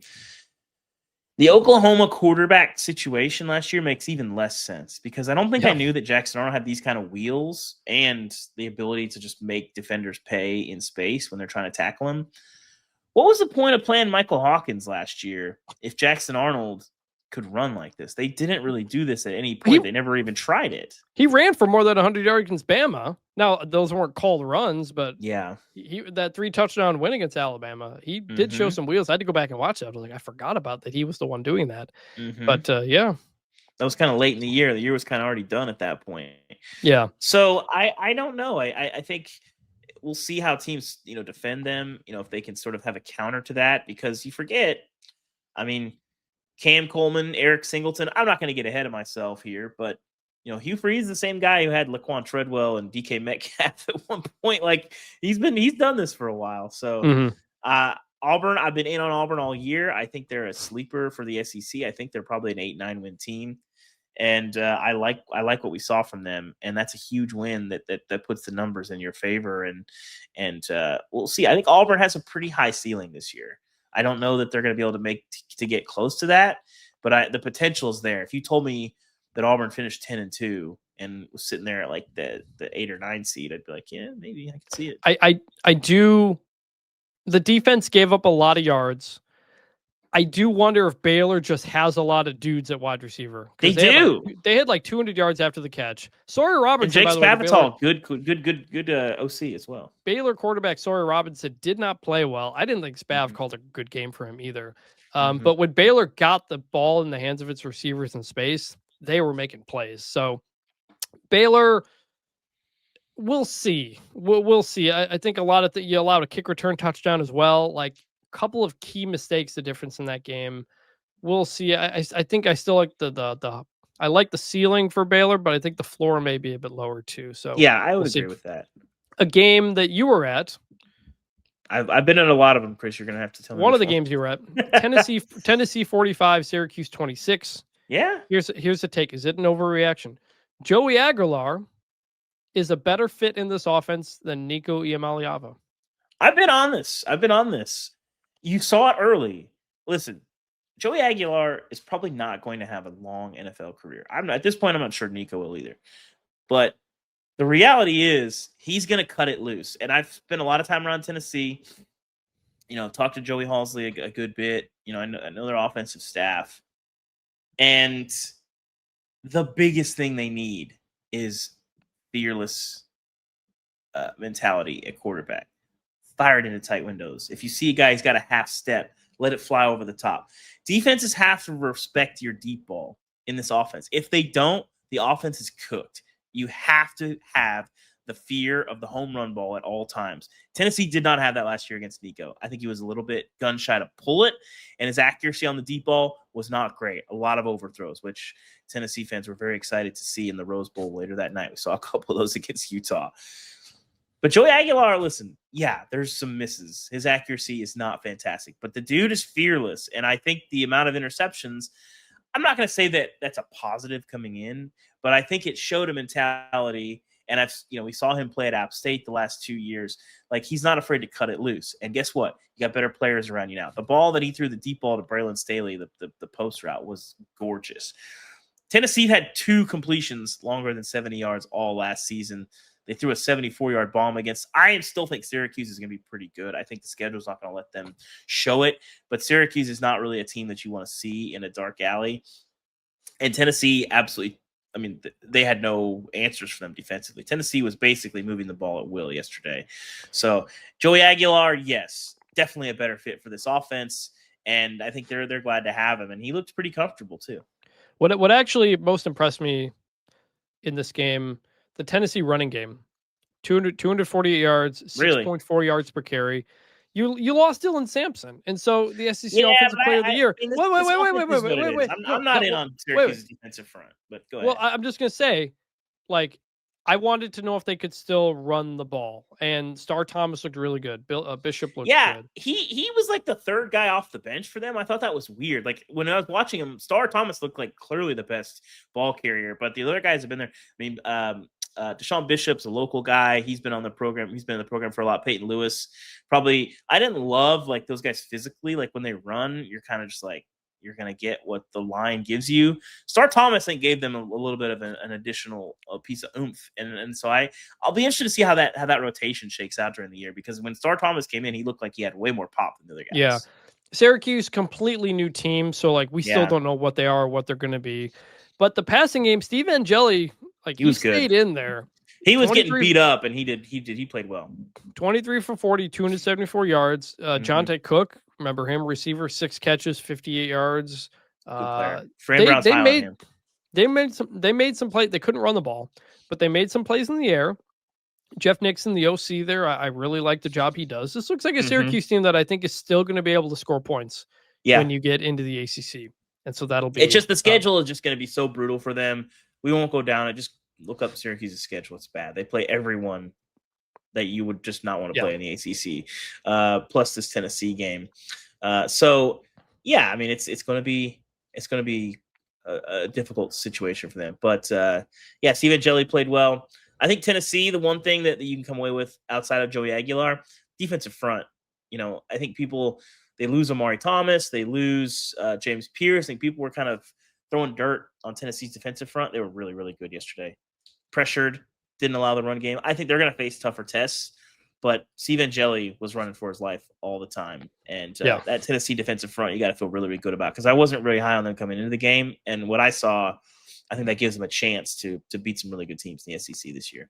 The Oklahoma quarterback situation last year makes even less sense, because I don't think I knew that Jackson Arnold had these kind of wheels and the ability to just make defenders pay in space when they're trying to tackle him. What was the point of playing Michael Hawkins last year if Jackson Arnold could run like this? They didn't really do this at any point. They never even tried it. He ran for more than 100 yards against Bama. Now, those weren't called runs, but he that 3-touchdown win against Alabama, he did show some wheels. I had to go back and watch that. I was like, I forgot about that. He was the one doing that. But that was kind of late in the year. The year was kind of already done at that point. Yeah. So I don't know. I think we'll see how teams, defend them, if they can sort of have a counter to that, because you forget, Cam Coleman, Eric Singleton. I'm not going to get ahead of myself here, but Hugh Freeze is the same guy who had Laquan Treadwell and DK Metcalf at one point. Like, he's done this for a while. So Auburn, I've been in on Auburn all year. I think they're a sleeper for the SEC. I think they're probably an 8-9 win team, and I like what we saw from them. And that's a huge win that puts the numbers in your favor. And we'll see. I think Auburn has a pretty high ceiling this year. I don't know that they're going to be able to get close to that, but the potential is there. If you told me that Auburn finished 10-2 and was sitting there at like the 8 or 9 seed, I'd be like, yeah, maybe I can see it. I do. The defense gave up a lot of yards. I do wonder if Baylor just has a lot of dudes at wide receiver. They do. They had like 200 yards after the catch. Sawyer Robinson, and Jake Spavital, good OC as well. Baylor quarterback Sawyer Robinson did not play well. I didn't think Spav called a good game for him either. But when Baylor got the ball in the hands of its receivers in space, they were making plays. So Baylor, we'll see. We'll see. I think a lot of you allowed a kick return touchdown as well. Like, couple of key mistakes, the difference in that game. We'll see. I think I still like I like the ceiling for Baylor, but I think the floor may be a bit lower too. So yeah, I would agree with that. A game that you were at. I've been at a lot of them, Chris. You're gonna have to tell me one of the games you were at. Tennessee 45, Syracuse 26. Yeah. Here's the take. Is it an overreaction? Joey Aguilar is a better fit in this offense than Nico Iamaleava. I've been on this. You saw it early. Listen, Joey Aguilar is probably not going to have a long NFL career. At this point, I'm not sure Nico will either. But the reality is he's going to cut it loose. And I've spent a lot of time around Tennessee. I've talked to Joey Halsley a good bit. I know their offensive staff. And the biggest thing they need is fearless mentality at quarterback. Fired into tight windows. If you see a guy who's got a half step, let it fly over the top. Defenses have to respect your deep ball in this offense. If they don't, the offense is cooked. You have to have the fear of the home run ball at all times. Tennessee did not have that last year against Nico. I think he was a little bit gun shy to pull it, and his accuracy on the deep ball was not great. A lot of overthrows, which Tennessee fans were very excited to see in the Rose Bowl later that night. We saw a couple of those against Utah. But Joey Aguilar, listen, yeah, there's some misses. His accuracy is not fantastic, but the dude is fearless, and I think the amount of interceptions, I'm not going to say that that's a positive coming in, but I think it showed a mentality. And we saw him play at App State the last 2 years. Like, he's not afraid to cut it loose. And guess what? You got better players around you now. The ball that he threw, the deep ball to Braylon Staley, the post route was gorgeous. Tennessee had 2 completions longer than 70 yards all last season. They threw a 74-yard bomb against. I still think Syracuse is going to be pretty good. I think the schedule's not going to let them show it. But Syracuse is not really a team that you want to see in a dark alley. And Tennessee absolutely, I mean, they had no answers for them defensively. Tennessee was basically moving the ball at will yesterday. So Joey Aguilar, yes, definitely a better fit for this offense. And I think they're glad to have him. And he looked pretty comfortable too. What actually most impressed me in this game, the Tennessee running game, 248 yards, 6.4 yards per carry. You lost Dylan Sampson, and so the SEC Offensive Player of the Year. Wait. I'm not in on Syracuse's defensive front, but go ahead. Well, I'm just gonna say, like, I wanted to know if they could still run the ball, and Star Thomas looked really good. Bishop looked good. He was like the third guy off the bench for them. I thought that was weird. Like, when I was watching him, Star Thomas looked like clearly the best ball carrier, but the other guys have been there. I mean, Deshaun Bishop's a local guy. He's been on the program. He's been in the program for a lot. Peyton Lewis, probably. I didn't love like those guys physically. Like, when they run, you're kind of just like, you're going to get what the line gives you. Star Thomas, I think, gave them a little bit of an additional piece of oomph. And so I'll be interested to see how that rotation shakes out during the year, because when Star Thomas came in, he looked like he had way more pop than the other guys. Yeah. Syracuse, completely new team. So, like, we still don't know what they are or what they're going to be. But the passing game, Steve Angeli, like, he stayed in there. He was getting beat up, and he played well. 23 for 40, 274 yards. Jeanty Cook, remember him, receiver, 6 catches, 58 yards. They made some plays. They couldn't run the ball, but they made some plays in the air. Jeff Nixon, the OC there, I really like the job he does. This looks like a Syracuse team that I think is still going to be able to score points when you get into the ACC. And so that'll be... It's just the schedule is just going to be so brutal for them. We won't go down it. Just look up Syracuse's schedule. It's bad. They play everyone that you would just not want to play in the ACC, plus this Tennessee game. So, yeah, I mean, it's going to be a difficult situation for them. But, Steve Angeli played well. I think Tennessee, the one thing that you can come away with outside of Joey Aguilar, defensive front. I think they lose Amari Thomas. They lose James Pierce. I think people were kind of throwing dirt on Tennessee's defensive front. They were really, really good yesterday. Pressured, didn't allow the run game. I think they're going to face tougher tests, but Steve Angeli was running for his life all the time. And that Tennessee defensive front, you got to feel really, really good about, because I wasn't really high on them coming into the game. And what I saw, I think that gives them a chance to beat some really good teams in the SEC this year.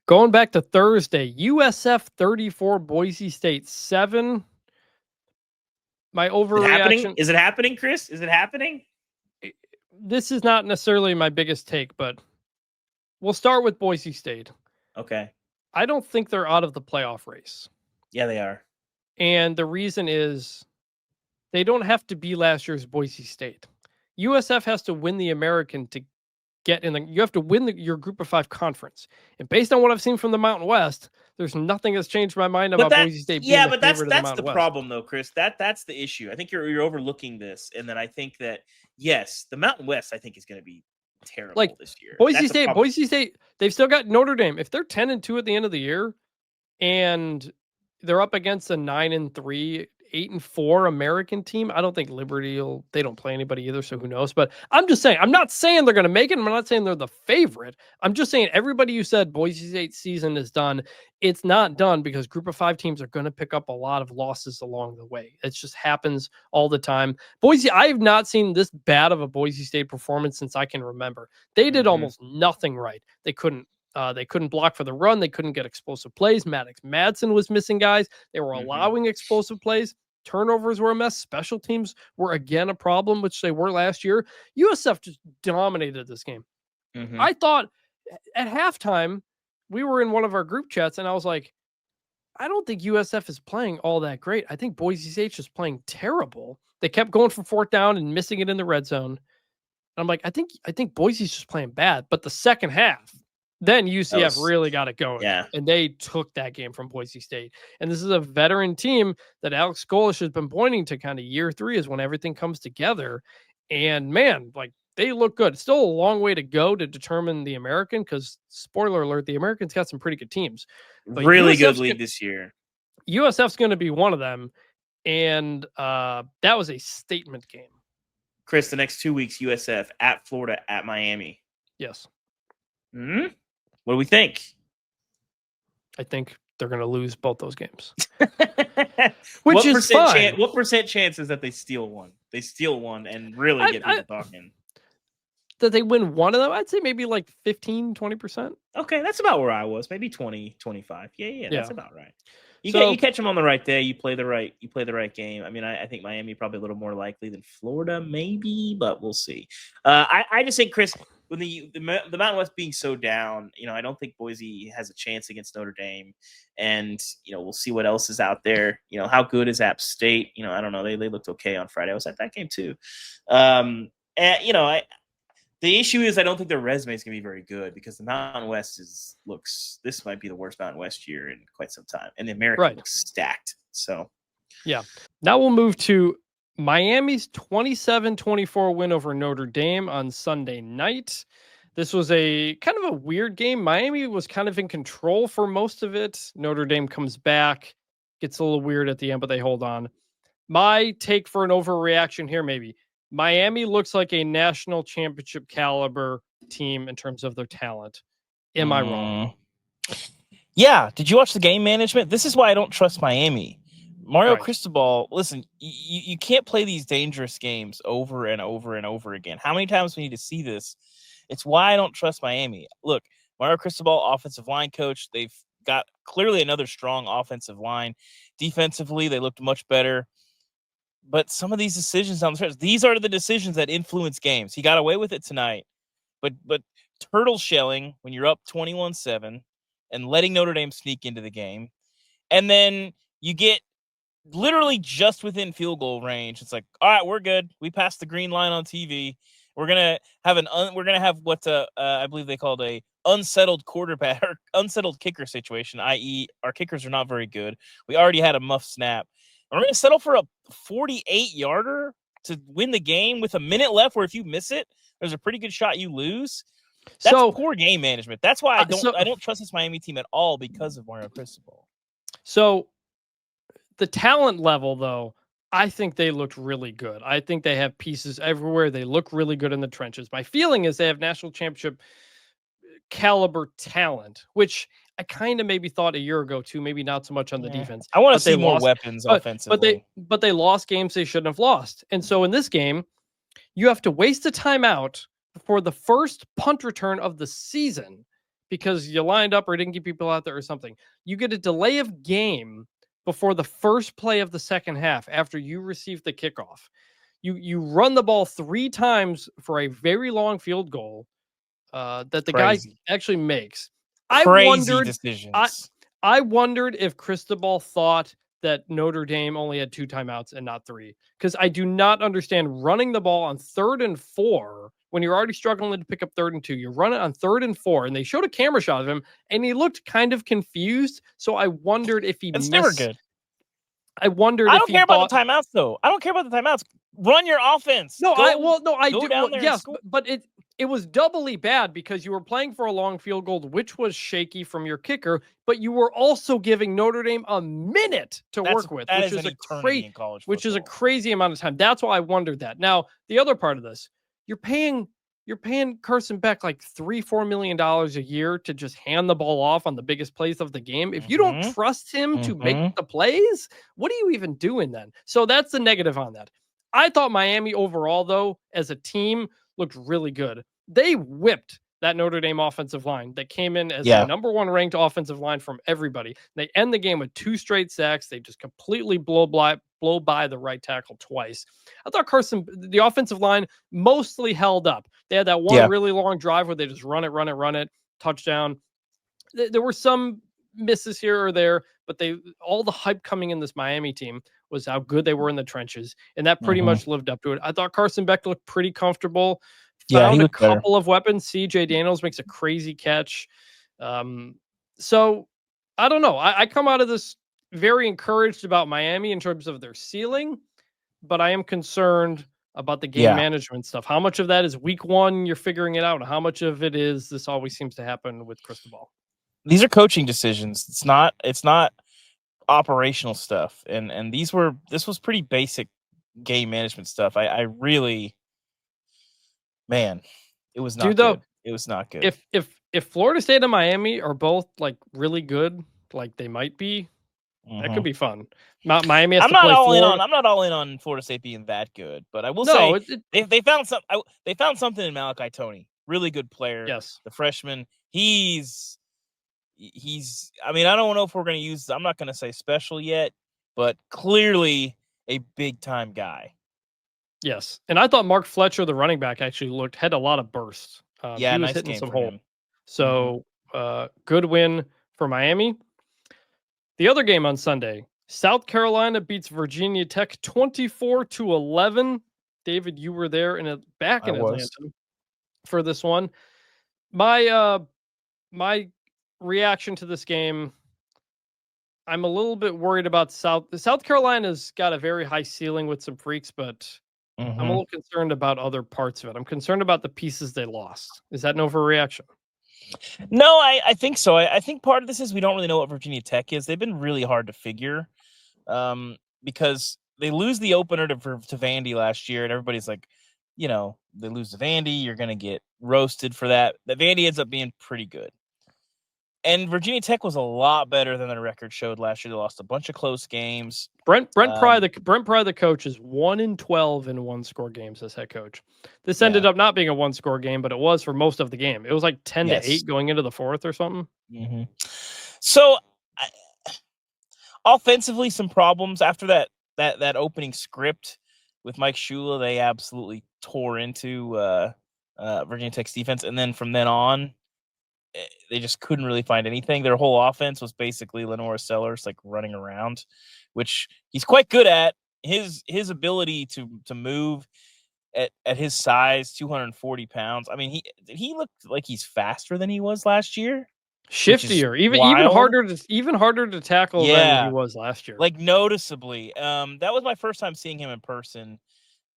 Going back to Thursday, USF 34, Boise State 7. My overreaction. Is it happening, Chris? Is it happening? This is not necessarily my biggest take, but we'll start with Boise State. Okay. I don't think they're out of the playoff race. Yeah, they are. And the reason is they don't have to be last year's Boise State. USF has to win the American to get in. You have to win your Group of 5 conference. And based on what I've seen from the Mountain West, there's nothing that's changed my mind about Boise State being the favorite of the Mountain West. Problem, though, Chris. That's the issue. I think you're overlooking this, and then I think that yes, the Mountain West I think is going to be terrible this year. Boise State, they've still got Notre Dame. If they're 10-2 at the end of the year, and they're up against a 9-3, 8-4 American team, I don't think Liberty they don't play anybody either, so who knows? But I'm just saying, I'm not saying they're going to make it. I'm not saying they're the favorite. I'm just saying everybody who said Boise State season is done, it's not done, because Group of 5 teams are going to pick up a lot of losses along the way. It just happens all the time. Boise, I have not seen this bad of a Boise State performance since I can remember. They did almost nothing right. They couldn't block for the run. They couldn't get explosive plays. Maddox Madsen was missing guys. They were allowing explosive plays. Turnovers were a mess. Special teams were again a problem, which they were last year. USF just dominated this game. Mm-hmm. I thought at halftime, we were in one of our group chats, and I was like, I don't think USF is playing all that great. I think Boise State is playing terrible. They kept going for fourth down and missing it in the red zone. And I'm like, I think Boise's just playing bad. But the second half, then UCF really got it going. Yeah. And they took that game from Boise State. And this is a veteran team that Alex Golish has been pointing to kind of year 3 is when everything comes together. And man, like they look good. It's still a long way to go to determine the American because, spoiler alert, the American's got some pretty good teams. But really good league this year. USF's going to be one of them. And that was a statement game. Chris, the next 2 weeks, USF at Florida, at Miami. Yes. Hmm? What do we think? I think they're going to lose both those games. Which is fine. What percent chance is that they steal one? They steal one and really get people talking. That they win one of them? I'd say maybe like 15, 20%. Okay, that's about where I was. Maybe 20, 25. Yeah, that's about right. You catch them on the right day. You play the right game. I mean, I think Miami probably a little more likely than Florida, maybe, but we'll see. I just think, Chris, with the Mountain West being so down, I don't think Boise has a chance against Notre Dame, and we'll see what else is out there. How good is App State? I don't know. They looked okay on Friday. I was at that game too. The issue is I don't think their resume is going to be very good because the Mountain West this might be the worst Mountain West year in quite some time, and the American looks stacked. So, yeah. Now we'll move to Miami's 27-24 win over Notre Dame on Sunday night. This was a kind of a weird game. Miami was kind of in control for most of it. Notre Dame comes back, gets a little weird at the end, but they hold on. My take for an overreaction here, maybe. Miami looks like a national championship caliber team in terms of their talent. Am I wrong? Yeah. Did you watch the game management? This is why I don't trust Miami. Mario Cristobal, listen, you can't play these dangerous games over and over and over again. How many times we need to see this? It's why I don't trust Miami. Look, Mario Cristobal, offensive line coach, they've got clearly another strong offensive line. Defensively, they looked much better. But some of these decisions on the stretch, these are the decisions that influence games. He got away with it tonight. But turtle shelling when you're up 21-7 and letting Notre Dame sneak into the game. And then you get literally just within field goal range. It's like, all right, we're good. We passed the green line on TV. We're gonna have what I believe they called a unsettled quarterback or unsettled kicker situation, i.e., our kickers are not very good. We already had a muff snap. We're going to settle for a 48-yarder to win the game with a minute left where if you miss it, there's a pretty good shot you lose. That's poor game management. That's why I don't trust this Miami team at all because of Mario Cristobal. So the talent level, though, I think they looked really good. I think they have pieces everywhere. They look really good in the trenches. My feeling is they have national championship caliber talent, which I kind of maybe thought a year ago too, maybe not so much on the defense. I want to see more weapons offensively. But they lost games they shouldn't have lost. And so in this game, you have to waste a timeout for the first punt return of the season because you lined up or didn't get people out there or something. You get a delay of game before the first play of the second half after you receive the kickoff. You run the ball 3 times for a very long field goal that the guy actually makes. Decisions. I wondered if Cristobal thought that Notre Dame only had 2 timeouts and not 3, because I do not understand running the ball on 3rd and 4 when you're already struggling to pick up 3rd and 2. You run it on 3rd and 4, and they showed a camera shot of him, and he looked kind of confused. So I wondered if he missed. Never good. I wondered. I don't care about the timeouts, though. I don't care about the timeouts. Run your offense. I do. Yes, but it was doubly bad because you were playing for a long field goal, which was shaky from your kicker, but you were also giving Notre Dame a minute to work with, which is a crazy amount of time. That's why I wondered that. Now, the other part of this, you're paying Carson Beck like $3-4 million a year to just hand the ball off on the biggest plays of the game. If you don't trust him to make the plays, what are you even doing then? So that's the negative on that. I thought Miami overall, though, as a team, looked really good. They whipped that Notre Dame offensive line that came in as Yeah. the number 1 ranked offensive line from everybody. They end the game with 2 straight sacks. They just completely blow by the right tackle twice. I thought the offensive line mostly held up. They had that one really long drive where they just run it, touchdown. There were some misses here or there, but all the hype coming in this Miami team was how good they were in the trenches, and that pretty much lived up to it. I thought Carson Beck looked pretty comfortable. Found a couple of weapons. CJ Daniels makes a crazy catch. So I don't know. I come out of this very encouraged about Miami in terms of their ceiling, but I am concerned about the game management stuff. How much of that is week 1, you're figuring it out, and how much of it is this always seems to happen with cristobal? These are coaching decisions. It's not operational stuff. And this was pretty basic game management stuff. I really, man, it was not good. It was not good. If Florida State and Miami are both like really good, like they might be, that could be fun. Miami has to play Florida. I'm not all in on Florida State being that good, but I will say they found something in Malachi Toney. Really good player. Yes, the freshman. He's. I mean, I don't know if we're going to use. I'm not going to say special yet, but clearly a big time guy. Yes, and I thought Mark Fletcher, the running back, actually had a lot of bursts. He was nice hitting game some for holes. him. So good win for Miami. The other game on Sunday, South Carolina beats Virginia Tech 24-11. David, you were there back in Atlanta for this one. My reaction to this game, I'm a little bit worried about South Carolina's got a very high ceiling with some freaks, but I'm a little concerned about other parts of it. I'm concerned about the pieces they lost. Is that an overreaction? No, I think so. I think part of this is we don't really know what Virginia Tech is. They've been really hard to figure because they lose the opener to Vandy last year, and everybody's like, they lose to Vandy, you're going to get roasted for that. That Vandy ends up being pretty good. And Virginia Tech was a lot better than their record showed last year. They lost a bunch of close games. Brent Pry, the coach, is 1-12 in 1-score games as head coach. This ended up not being a 1-score game, but it was for most of the game. It was like 10-8 going into the 4th or something. So, offensively, some problems after that opening script with Mike Shula. They absolutely tore into Virginia Tech's defense, and then from then on, they just couldn't really find anything. Their whole offense was basically Lenora Sellers like running around, which he's quite good at. His ability to move at his size, 240 pounds. I mean, he looked like he's faster than he was last year. Shiftier, even harder to tackle than he was last year. Like noticeably. That was my first time seeing him in person.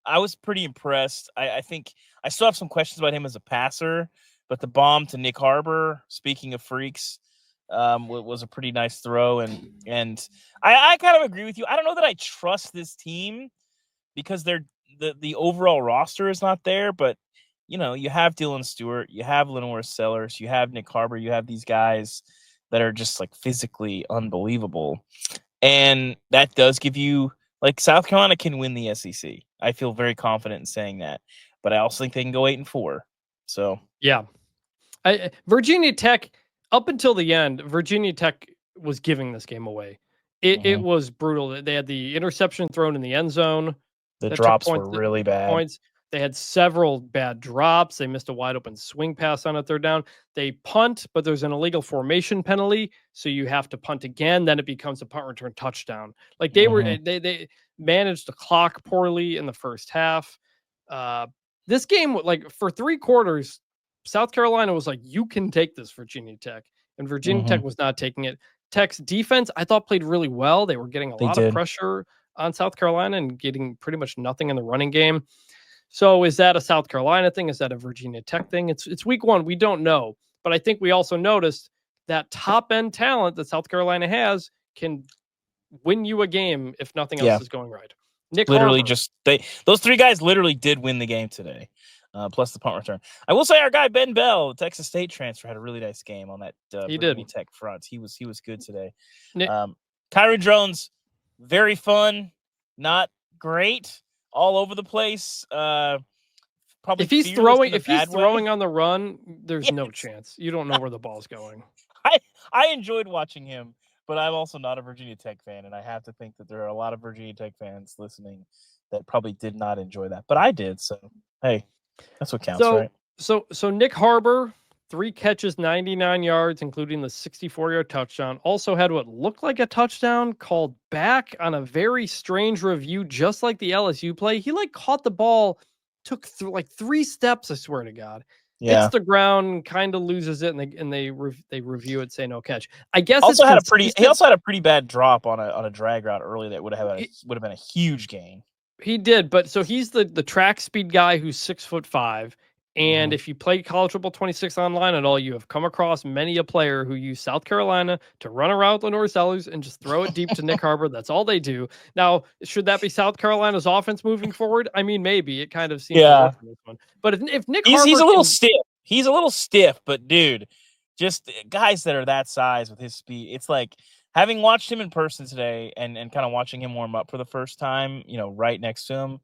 I was pretty impressed. I think I still have some questions about him as a passer. But the bomb to Nick Harbor, speaking of freaks, was a pretty nice throw. And I kind of agree with you. I don't know that I trust this team because the overall roster is not there. But, you have Dylan Stewart, you have Lenore Sellers, you have Nick Harbor, you have these guys that are just like physically unbelievable. And that does give you, like, South Carolina can win the SEC. I feel very confident in saying that. But I also think they can go 8-4. So, yeah. Virginia Tech, up until the end, Virginia Tech was giving this game away. It was brutal. They had the interception thrown in the end zone. The drops were really bad. They had several bad drops. They missed a wide open swing pass on a 3rd down. They punt, but there's an illegal formation penalty, so you have to punt again. Then it becomes a punt return touchdown. Like they managed the clock poorly in the first half. This game, like for 3 quarters, South Carolina was like, you can take this, Virginia Tech. And Virginia Tech was not taking it. Tech's defense, I thought, played really well. They were getting a lot of pressure on South Carolina and getting pretty much nothing in the running game. So is that a South Carolina thing? Is that a Virginia Tech thing? It's week 1. We don't know. But I think we also noticed that top-end talent that South Carolina has can win you a game if nothing else is going right. Nick literally Harbor, those 3 guys literally did win the game today. Plus the punt return. I will say our guy Ben Bell, Texas State transfer, had a really nice game on that Virginia Tech front. He was good today. Kyron Drones, very fun, not great, all over the place. probably if he's fearless throwing on the run, there's no chance. You don't know where the ball's going. I enjoyed watching him, but I'm also not a Virginia Tech fan, and I have to think that there are a lot of Virginia Tech fans listening that probably did not enjoy that, but I did. So hey, that's what counts, right? So Nick Harbor, 3 catches, 99 yards, including the 64-yard touchdown. Also had what looked like a touchdown called back on a very strange review, just like the LSU play. He caught the ball, took 3 steps. I swear to God, hits the ground, kind of loses it, and they review it, say no catch. I guess he also had a pretty bad drop on a drag route early that would have been a huge gain. He did, but so he's the track speed guy who's 6'5". And if you play College Football 26 online at all, you have come across many a player who used South Carolina to run around the North and just throw it deep to Nick Harbor. That's all they do. Now, should that be South Carolina's offense moving forward? I mean, maybe. It kind of seems to work in this one. But if Nick Harbor... He's a little stiff. He's a little stiff, but dude, just guys that are that size with his speed, it's like having watched him in person today and kind of watching him warm up for the first time, right next to him,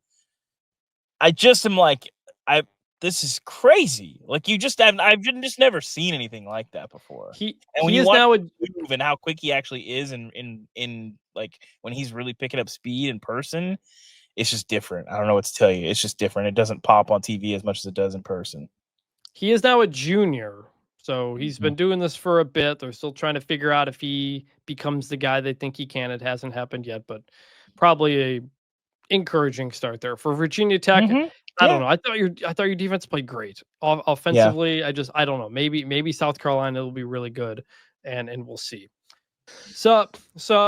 I just am like, this is crazy. Like I've just never seen anything like that before. When you watch him move and how quick he actually is in like when he's really picking up speed in person, it's just different. I don't know what to tell you. It's just different. It doesn't pop on TV as much as it does in person. He is now a junior, so he's been doing this for a bit. They're still trying to figure out if he becomes the guy they think he can. It hasn't happened yet, but probably a encouraging start there for Virginia Tech. I don't know. I thought your defense played great offensively. I don't know. Maybe South Carolina will be really good, and we'll see. So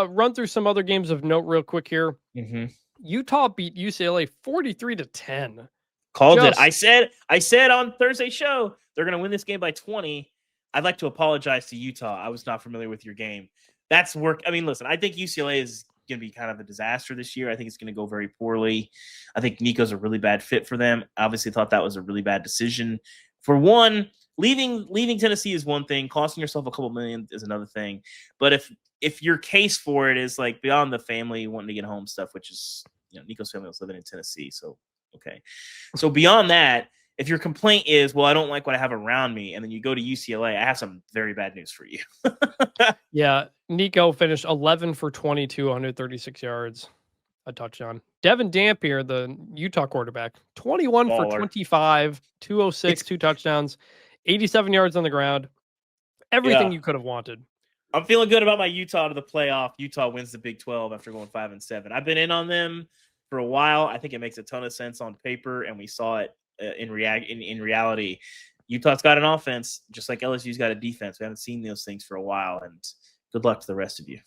run through some other games of note real quick here. Utah beat UCLA 43-10. Called it. I said on Thursday's show they're going to win this game by 20. I'd like to apologize to Utah. I was not familiar with your game. That's work. I mean, listen, I think UCLA is going to be kind of a disaster this year. I think it's going to go very poorly. I think Nico's a really bad fit for them. Obviously thought that was a really bad decision. For one, leaving Tennessee is one thing. Costing yourself a couple million is another thing. But if your case for it is like beyond the family wanting to get home stuff, which is, Nico's family was living in Tennessee. So, okay. So beyond that, if your complaint is, well, I don't like what I have around me, and then you go to UCLA, I have some very bad news for you. Yeah, Nico finished 11 for 22, 136 yards, a touchdown. Devin Dampier, the Utah quarterback, 21 for 25, 206, 2 touchdowns, 87 yards on the ground. Everything you could have wanted. I'm feeling good about my Utah to the playoff. Utah wins the Big 12 after going 5-7. I've been in on them for a while. I think it makes a ton of sense on paper, and we saw it in reality. Utah's got an offense, just like LSU's got a defense. We haven't seen those things for a while, and good luck to the rest of you.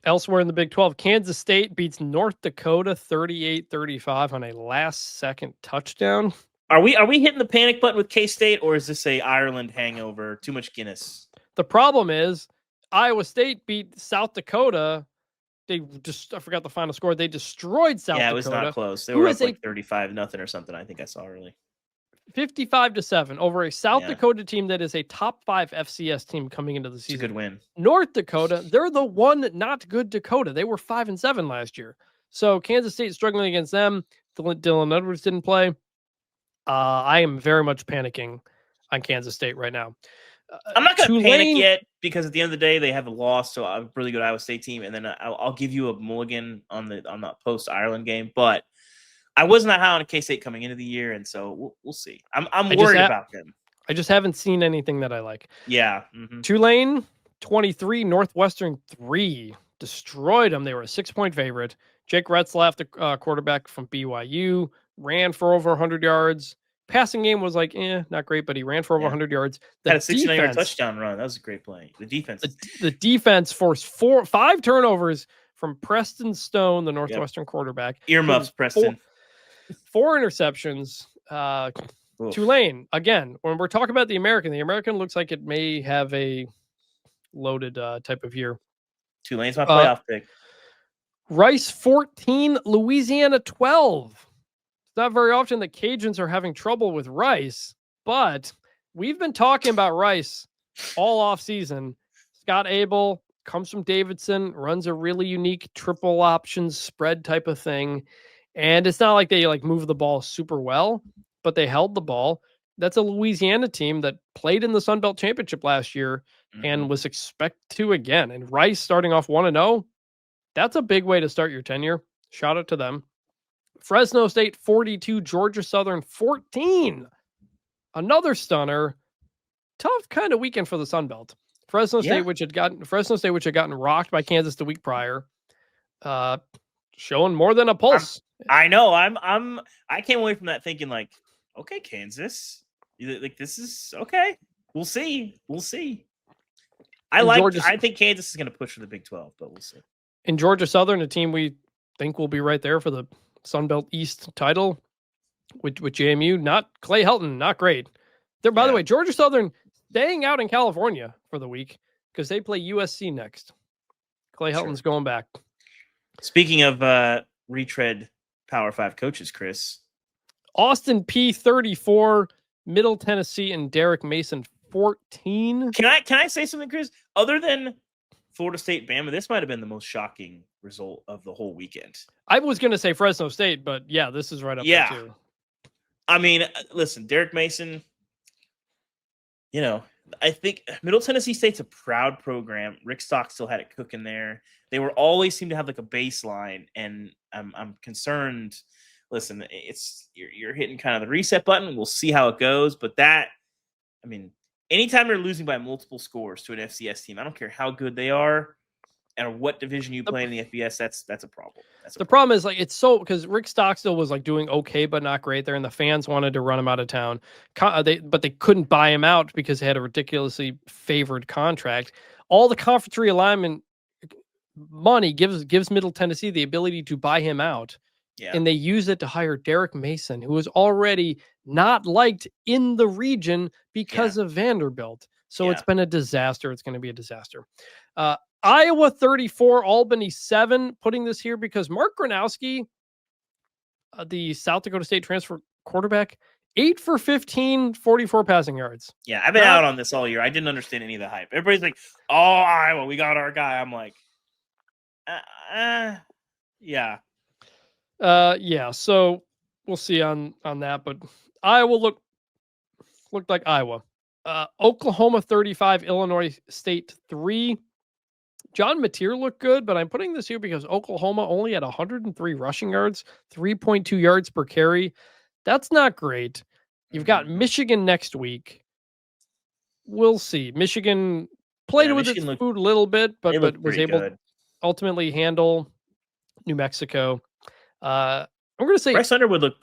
Elsewhere in the Big 12, Kansas State beats North Dakota 38-35 on a last-second touchdown. Are we hitting the panic button with K-State, or is this a Ireland hangover? Too much Guinness. The problem is Iowa State beat South Dakota. I forgot the final score. They destroyed South Dakota. Yeah, it was not close. They were up like 35-0 or something. I think I saw early. 55-7 over a South Dakota team that is a top 5 FCS team coming into the season. It's a good win. North Dakota, they're the one not good Dakota. They were 5-7 last year. So Kansas State struggling against them. Dylan Edwards didn't play. I am very much panicking on Kansas State right now. I'm not going to panic yet because at the end of the day, they have a loss to a really good Iowa State team. And then I'll give you a mulligan on the post-Ireland game. But I wasn't that high on K-State coming into the year, and so we'll see. I'm worried about them. I just haven't seen anything that I like. Yeah. Tulane, 23, Northwestern 3. Destroyed them. They were a 6-point favorite. Jake Retzlaff, the quarterback from BYU, ran for over 100 yards. Passing game was not great, but he ran for over 100 yards. Had a 69-yard touchdown run. That was a great play. The defense. The defense forced 5 turnovers from Preston Stone, the Northwestern quarterback. Earmuffs, Preston. 4 interceptions. Tulane, again, when we're talking about the American looks like it may have a loaded type of year. Tulane's my playoff pick. Rice 14, Louisiana 12. It's not very often that Cajuns are having trouble with Rice, but we've been talking about Rice all off season. Scott Abel comes from Davidson, runs a really unique triple options spread type of thing. And it's not like they move the ball super well, but they held the ball. That's a Louisiana team that played in the Sun Belt Championship last year and was expected to again. And Rice starting off 1-0, that's a big way to start your tenure. Shout out to them. Fresno State 42, Georgia Southern 14. Another stunner. Tough kind of weekend for the Sun Belt. Fresno State, which had gotten rocked by Kansas the week prior, showing more than a pulse. I know. I came away from that thinking like, okay, Kansas, like this is okay. We'll see. I think Kansas is going to push for the Big 12, but we'll see. In Georgia Southern, a team we think will be right there for the Sun Belt East title, with JMU. Not Clay Helton, not great. There, by the way, Georgia Southern staying out in California for the week because they play USC next. Clay Helton's going back. Speaking of retread Power 5 coaches, Chris. Austin Peay 34, Middle Tennessee and Derek Mason 14. Can I say something, Chris? Other than Florida State Bama, this might have been the most shocking result of the whole weekend. I was going to say Fresno State, but yeah, this is right up there too. I mean, listen, Derek Mason, I think Middle Tennessee State's a proud program. Rick Stock still had it cooking there. They were always seem to have like a baseline, and I'm concerned. Listen, you're hitting kind of the reset button. We'll see how it goes, but anytime you're losing by multiple scores to an FCS team, I don't care how good they are and what division you play in the FBS, that's a problem. The problem is like because Rick Stockstill was like doing okay but not great there, and the fans wanted to run him out of town. But they couldn't buy him out because he had a ridiculously favored contract. All the conference realignment money gives Middle Tennessee the ability to buy him out. Yeah. And they use it to hire Derek Mason, who was already not liked in the region because of Vanderbilt. So it's been a disaster. It's going to be a disaster. Iowa 34, Albany 7. Putting this here because Mark Gronowski, the South Dakota State transfer quarterback, 8 for 15, 44 passing yards. Yeah, I've been out on this all year. I didn't understand any of the hype. Everybody's like, "Oh, Iowa, we got our guy." I'm like, yeah. So we'll see on that, but Iowa looked like Iowa. Oklahoma 35, Illinois State 3. John Mateer looked good, but I'm putting this here because Oklahoma only had 103 rushing yards, 3.2 yards per carry. That's not great. You've got Michigan next week. We'll see. Michigan played with its food a little bit, but was able to ultimately handle New Mexico. I'm going to say Bryce Hunter would look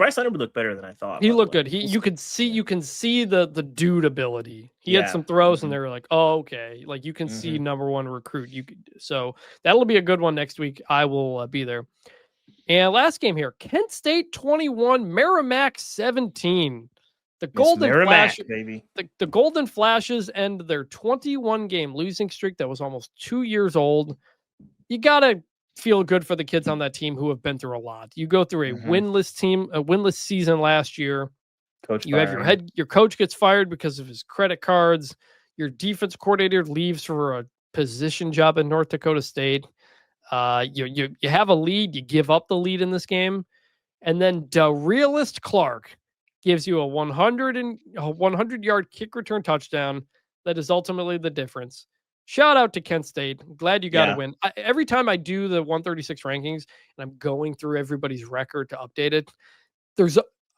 better than I thought. He looked good. You can see the dude ability. He had some throws and they were like, "Oh, okay." Like you can see number one recruit. So that'll be a good one next week. I will be there. And last game here, Kent State 21, Merrimack 17. The Golden Flash, baby. The Golden Flashes end their 21 game losing streak that was almost 2 years old. You gotta feel good for the kids on that team who have been through a lot. You go through a winless team, a winless season last year. Your coach gets fired because of his credit cards. Your defense coordinator leaves for a position job in North Dakota State. You have a lead, you give up the lead in this game, and then the realist Clark gives you a 100-yard kick return touchdown that is ultimately the difference. Shout out to Kent State. I'm glad you got to win. Every time I do the 136 rankings and I'm going through everybody's record to update it,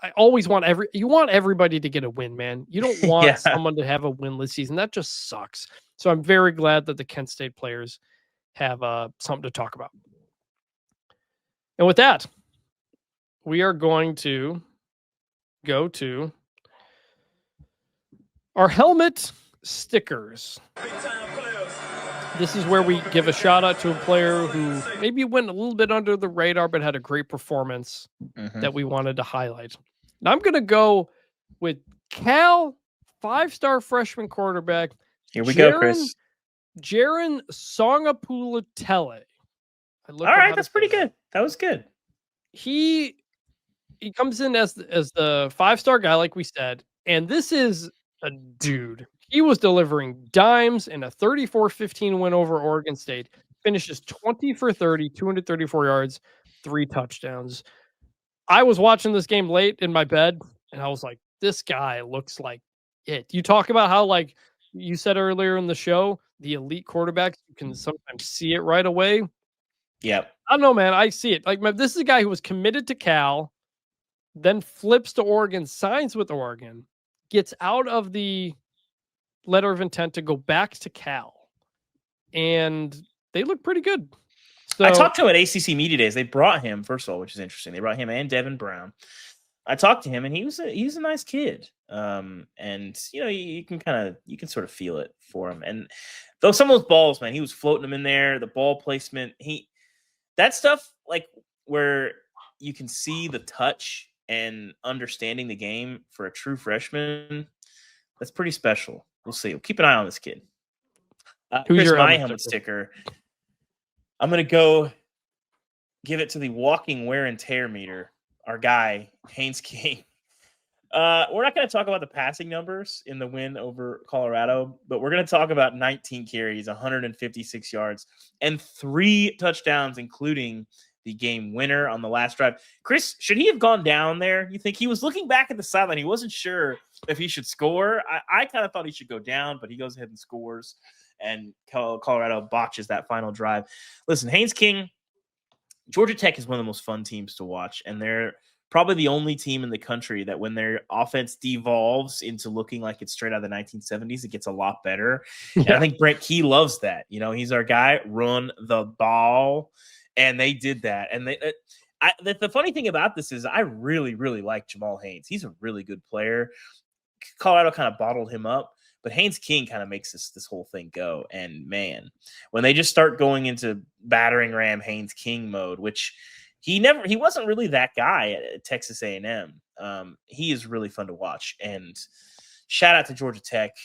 I always want everybody to get a win, man. You don't want someone to have a winless season. That just sucks. So I'm very glad that the Kent State players have something to talk about. And with that, we are going to go to our helmet stickers. This is where we give a shout out to a player who maybe went a little bit under the radar, but had a great performance that we wanted to highlight. Now I'm going to go with Cal 5-star freshman quarterback. Here we go, Chris. Jaron Songapula-Tele. All right, that's pretty good. That was good. He comes in as the 5-star guy, like we said, and this is a dude. He was delivering dimes in a 34-15 win over Oregon State. Finishes 20 for 30, 234 yards, 3 touchdowns. I was watching this game late in my bed And I was like, this guy looks like it. You talk about how, like you said earlier in the show, the elite quarterbacks, you can sometimes see it right away. Yep. I don't know, man. I see it. Like, this is a guy who was committed to Cal, then flips to Oregon, signs with Oregon, gets out of the letter of intent to go back to Cal, and they look pretty good. So I talked to him at ACC Media Days. They brought him, first of all, which is interesting. They brought him and Devin Brown. I talked to him, and he was a nice kid. And you can sort of feel it for him. And though some of those balls, man, he was floating them in there. The ball placement, that stuff, like where you can see the touch and understanding the game for a true freshman, that's pretty special. We'll see. We'll keep an eye on this kid. Who's Chris, your my helmet helmet sticker? I'm going to go give it to the walking wear and tear meter, our guy, Haynes King. We're not going to talk about the passing numbers in the win over Colorado, but we're going to talk about 19 carries, 156 yards, and 3 touchdowns, including the game winner on the last drive. Chris, should he have gone down there? You think? He was looking back at the sideline. He wasn't sure if he should score. I kind of thought he should go down, but he goes ahead and scores, and Colorado botches that final drive. Listen, Haynes King, Georgia Tech is one of the most fun teams to watch, and they're probably the only team in the country that when their offense devolves into looking like it's straight out of the 1970s, it gets a lot better. Yeah. And I think Brent Key loves that. He's our guy, run the ball, and they did that. And the funny thing about this is I really, really like Jamal Haynes. He's a really good player. Colorado kind of bottled him up, but Haynes King kind of makes this whole thing go. And man, when they just start going into battering ram Haynes King mode, which he wasn't really that guy at Texas A&M. He is really fun to watch. And shout out to Georgia Tech.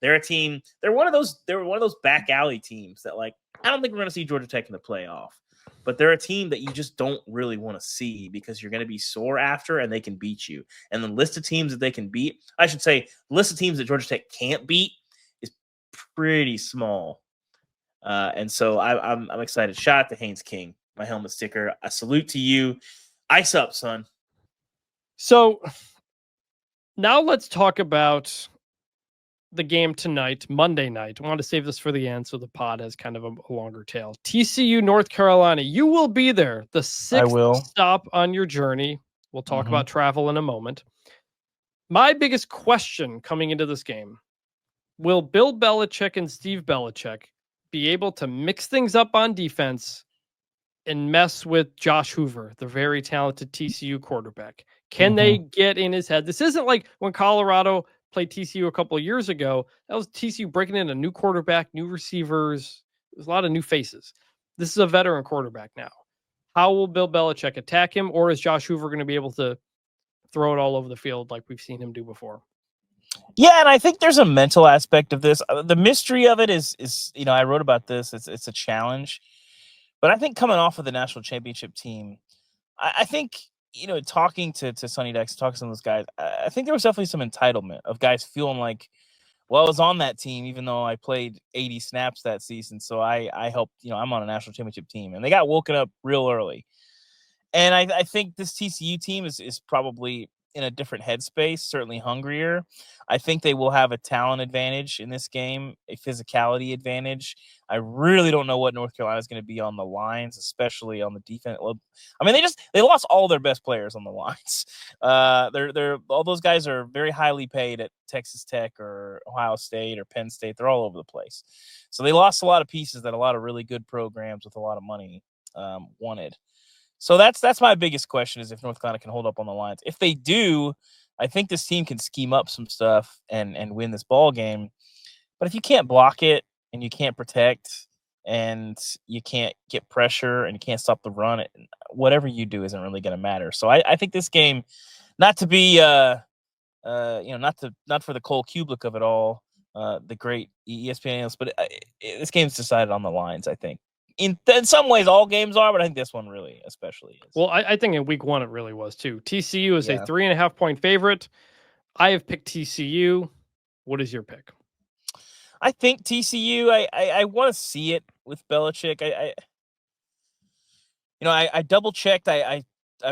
They're a team. They were one of those back alley teams that, like, I don't think we're going to see Georgia Tech in the playoff, but they're a team that you just don't really want to see because you're going to be sore after and they can beat you. And the list of teams that they can beat, I should say, the list of teams that Georgia Tech can't beat is pretty small. And so I'm excited. Shout out to Haynes King, my helmet sticker. A salute to you. Ice up, son. So now let's talk about the game tonight, Monday night. I want to save this for the end so the pod has kind of a longer tail. TCU-North Carolina. You will be there. The 6th stop on your journey. We'll talk about travel in a moment. My biggest question coming into this game, will Bill Belichick and Steve Belichick be able to mix things up on defense and mess with Josh Hoover, the very talented TCU quarterback? Can they get in his head? This isn't like when Colorado played TCU a couple of years ago. That was TCU breaking in a new quarterback, new receivers. There's a lot of new faces. This is a veteran quarterback now. How will Bill Belichick attack him, or is Josh Hoover going to be able to throw it all over the field like we've seen him do before? Yeah, and I think there's a mental aspect of this. The mystery of it is I wrote about this. It's a challenge. But I think coming off of the national championship team, I think, talking to Sonny Dykes, talking to some of those guys, I think there was definitely some entitlement of guys feeling like, well, I was on that team, even though I played 80 snaps that season. So I helped, I'm on a national championship team. And they got woken up real early. And I think this TCU team is probably in a different headspace, certainly hungrier. I think they will have a talent advantage in this game, a physicality advantage. I really don't know what North Carolina is going to be on the lines, especially on the defense. I mean, they lost all their best players on the lines. They're all those guys are very highly paid at Texas Tech or Ohio State or Penn State. They're all over the place. So they lost a lot of pieces that a lot of really good programs with a lot of money wanted. So that's my biggest question, is if North Carolina can hold up on the lines. If they do, I think this team can scheme up some stuff and win this ball game. But if you can't block it and you can't protect and you can't get pressure and you can't stop the run, whatever you do isn't really going to matter. So I think this game, not to be not for the Cole Kublik of it all, the great ESPN analyst, but this game's decided on the lines, I think. In some ways, all games are, but I think this one really especially is. Well, I think in week 1 it really was too. TCU is a 3.5 point favorite. I have picked TCU. What is your pick? I think TCU. I want to see it with Belichick. I double checked. I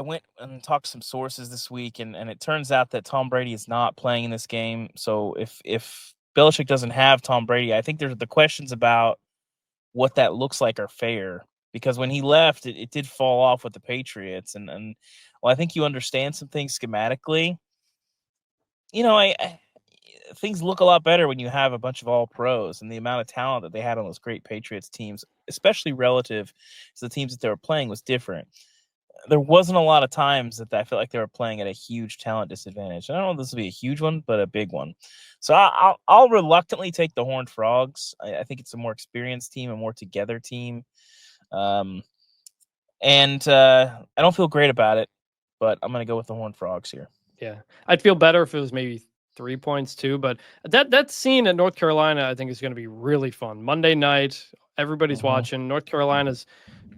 went and talked to some sources this week, and it turns out that Tom Brady is not playing in this game. So if Belichick doesn't have Tom Brady, I think there's the questions about what that looks like are fair, because when he left, it did fall off with the Patriots, and well, I think you understand some things schematically. I things look a lot better when you have a bunch of all pros, and the amount of talent that they had on those great Patriots teams, especially relative to the teams that they were playing, was different. There wasn't a lot of times that I felt like they were playing at a huge talent disadvantage. I don't know if this will be a huge one, but a big one. So I'll reluctantly take the Horned Frogs. I think it's a more experienced team, a more together team. And I don't feel great about it, but I'm going to go with the Horned Frogs here. Yeah, I'd feel better if it was maybe 3 points too, but that scene at North Carolina, I think, is going to be really fun. Monday night, everybody's watching. North Carolina's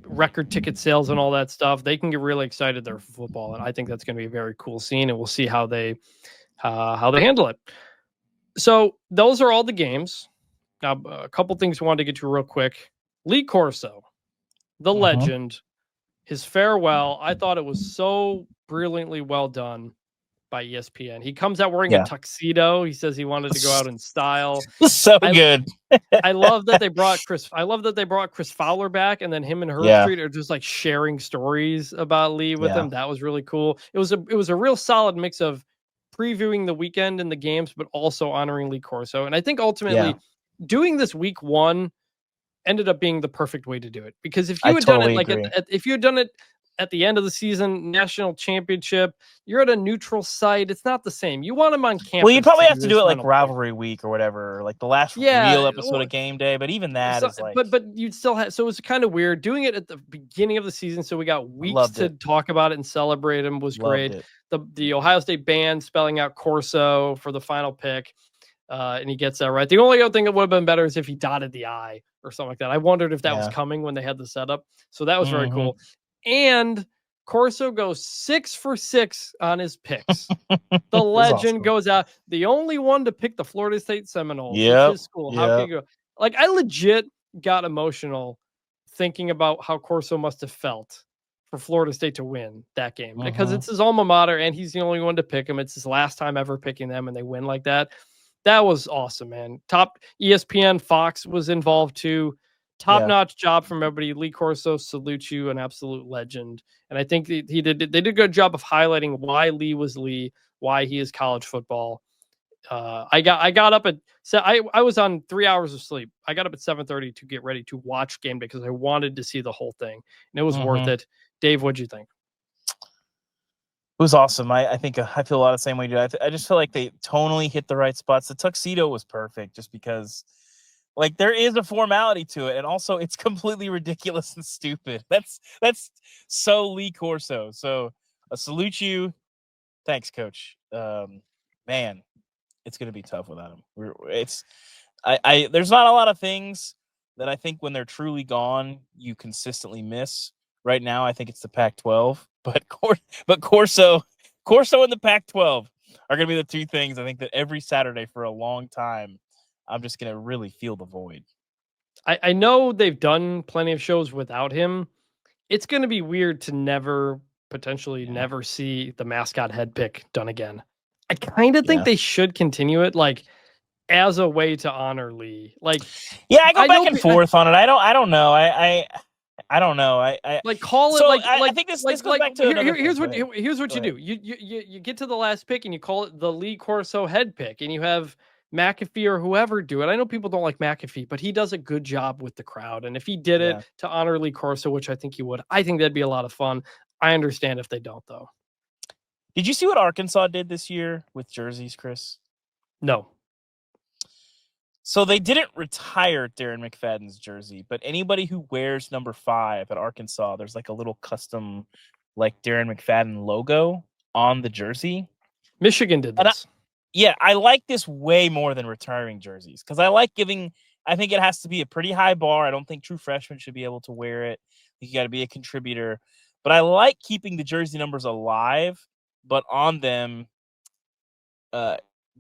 record ticket sales and all that stuff. They can get really excited there for football, and I think that's going to be a very cool scene, and we'll see how they handle it. So those are all the games. Now, a couple things we wanted to get to real quick. Lee Corso, the legend, his farewell. I thought it was so brilliantly well done by ESPN. He comes out wearing a tuxedo. He says he wanted to go out in style. So good. I love that they brought Chris Fowler back, and then him and Street are just like sharing stories about Lee with him. That was really cool. It was a real solid mix of previewing the weekend and the games, but also honoring Lee Corso. And I think ultimately doing this week one ended up being the perfect way to do it, because if you had done it like if you had done it at the end of the season, national championship, you're at a neutral site. It's not the same. You want them on campus. Well, you probably have to do it like rivalry week or whatever, like the last real episode of Game Day. But even that is like, but you'd still have. So it was kind of weird doing it at the beginning of the season. So we got weeks to talk about it and celebrate him. Was great. The Ohio State band spelling out Corso for the final pick, and he gets that right. The only other thing that would have been better is if he dotted the I or something like that. I wondered if that was coming when they had the setup. So that was very cool. And Corso goes 6 for 6 on his picks. The legend goes out. The only one to pick the Florida State Seminoles, which is school. How can you go? Like, I legit got emotional thinking about how Corso must have felt for Florida State to win that game, because it's his alma mater and he's the only one to pick him. It's his last time ever picking them, and they win like that. That was awesome, man. Top ESPN, Fox was involved too. Top-notch job from everybody. Lee Corso, salute you, an absolute legend. And I think they did a good job of highlighting why Lee was Lee, why he is college football. I got up at, so I was on 3 hours of sleep. I got up at 7:30 to get ready to watch game day because I wanted to see the whole thing, and it was worth it. Dave, what'd you think? It was awesome. I think I feel a lot of the same way you do. I just feel like they tonally hit the right spots. The tuxedo was perfect just because, like, there is a formality to it, and also it's completely ridiculous and stupid. That's so Lee Corso. So salute you. Thanks, Coach. Man, it's gonna be tough without him. There's not a lot of things that I think when they're truly gone you consistently miss. Right now, I think it's the Pac-12, but Corso and the Pac-12 are gonna be the two things I think that every Saturday for a long time I'm just going to really feel the void. I know they've done plenty of shows without him. It's going to be weird to never see the mascot head pick done again. I kind of think they should continue it, like, as a way to honor Lee. Like, I go back and forth on it. I don't know. I don't know. I like call it so like I think this goes back to here's what you do. You get to the last pick and you call it the Lee Corso head pick, and you have McAfee or whoever do it. I know people don't like McAfee, but he does a good job with the crowd. And if he did it to honor Lee Corso, which I think he would, I think that'd be a lot of fun. I understand if they don't, though. Did you see what Arkansas did this year with jerseys, Chris? No. So they didn't retire Darren McFadden's jersey, but anybody who wears number 5 at Arkansas, there's like a little custom, like, Darren McFadden logo on the jersey. Michigan did this. I like this way more than retiring jerseys, because I think it has to be a pretty high bar. I don't think true freshmen should be able to wear it. I think you got to be a contributor. But I like keeping the jersey numbers alive, but on them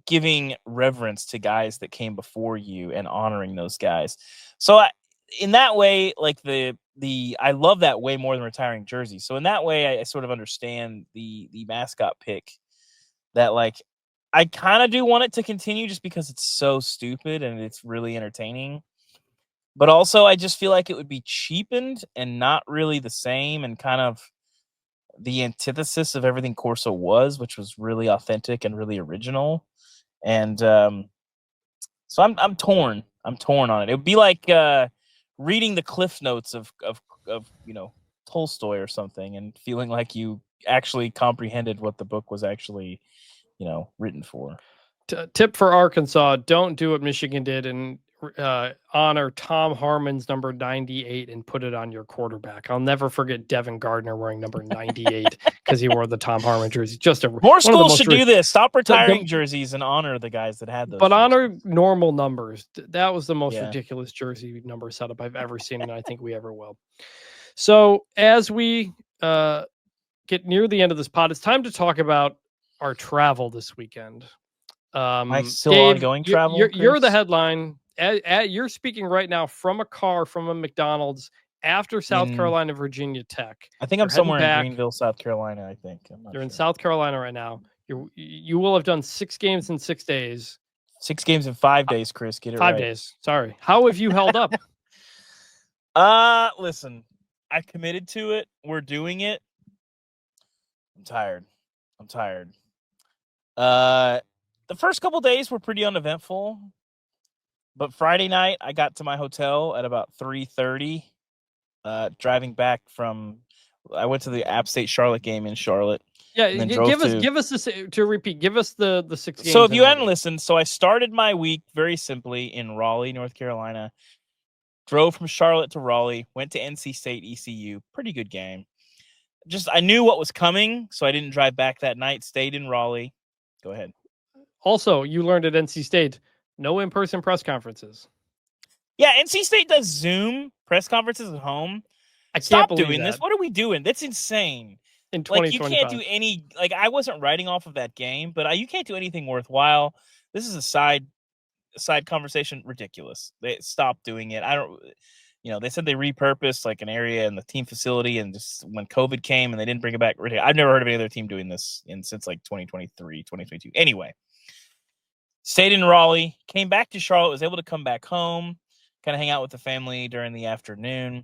giving reverence to guys that came before you and honoring those guys. So in that way, like I love that way more than retiring jerseys. So in that way, I sort of understand the mascot pick. That like I kind of do want it to continue just because it's so stupid and it's really entertaining. But also, I just feel like it would be cheapened and not really the same and kind of the antithesis of everything Corso was, which was really authentic and really original. And so I'm torn. I'm torn on it. It would be like reading the cliff notes of Tolstoy or something and feeling like you actually comprehended what the book was actually written for. Tip for Arkansas: don't do what Michigan did and honor Tom Harmon's number 98 and put it on your quarterback. I'll never forget Devin Gardner wearing number 98 because he wore the Tom Harmon jersey. More schools should do this. Stop retiring jerseys and honor the guys that had those. But jerseys. honor normal numbers. That was the most ridiculous jersey number setup I've ever seen, and I think we ever will. So as we get near the end of this pod, it's time to talk about our travel this weekend. Still Dave, ongoing travel? You're the headline. You're speaking right now from a car from a McDonald's after South Carolina, Virginia Tech. I think I'm somewhere in Greenville, South Carolina. I think you're in South Carolina right now. You will have done 6 games in 6 days. 6 games in 5 days, Chris. Get it 5 right. days. Sorry. How have you held up? Listen, I committed to it. We're doing it. I'm tired. The first couple days were pretty uneventful, but Friday night I got to my hotel at about 3:30. Driving back I went to the App State Charlotte game in Charlotte. Yeah, give us this to repeat. Give us the 6 games. So if you hadn't listened, I started my week very simply in Raleigh, North Carolina. Drove from Charlotte to Raleigh, went to NC State ECU. Pretty good game. I knew what was coming, so I didn't drive back that night. Stayed in Raleigh. Go ahead. Also, you learned at NC State, no in-person press conferences. Yeah, NC State does Zoom press conferences at home. Stop doing this. What are we doing? That's insane. In 2025. You can't do any. I wasn't writing off of that game, but you can't do anything worthwhile. This is a side conversation. Ridiculous. They stopped doing it. I don't. They said they repurposed an area in the team facility, and just when COVID came and they didn't bring it back. I've never heard of any other team doing this since 2023, 2022. Anyway, stayed in Raleigh, came back to Charlotte, was able to come back home, kind of hang out with the family during the afternoon,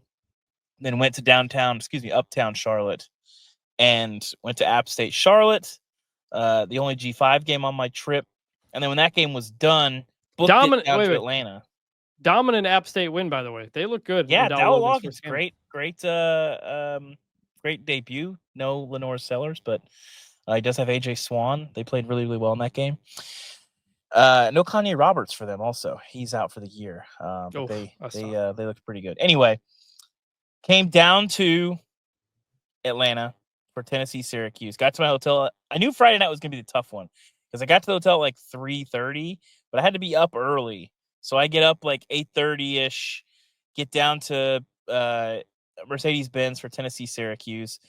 then went to uptown Charlotte, and went to App State Charlotte, the only G5 game on my trip. And then when that game was done, booked it down to Atlanta. Dominant App State win, by the way. They look good. Yeah, Dowell Loggins, great debut. No Lenore Sellers, but he does have AJ Swan. They played really, really well in that game. No Kanye Roberts for them. Also, he's out for the year. They looked pretty good. Anyway, came down to Atlanta for Tennessee-Syracuse. Got to my hotel. I knew Friday night was going to be the tough one because I got to the hotel at 3:30, but I had to be up early. So I get up 8:30-ish, get down to Mercedes-Benz for Tennessee-Syracuse,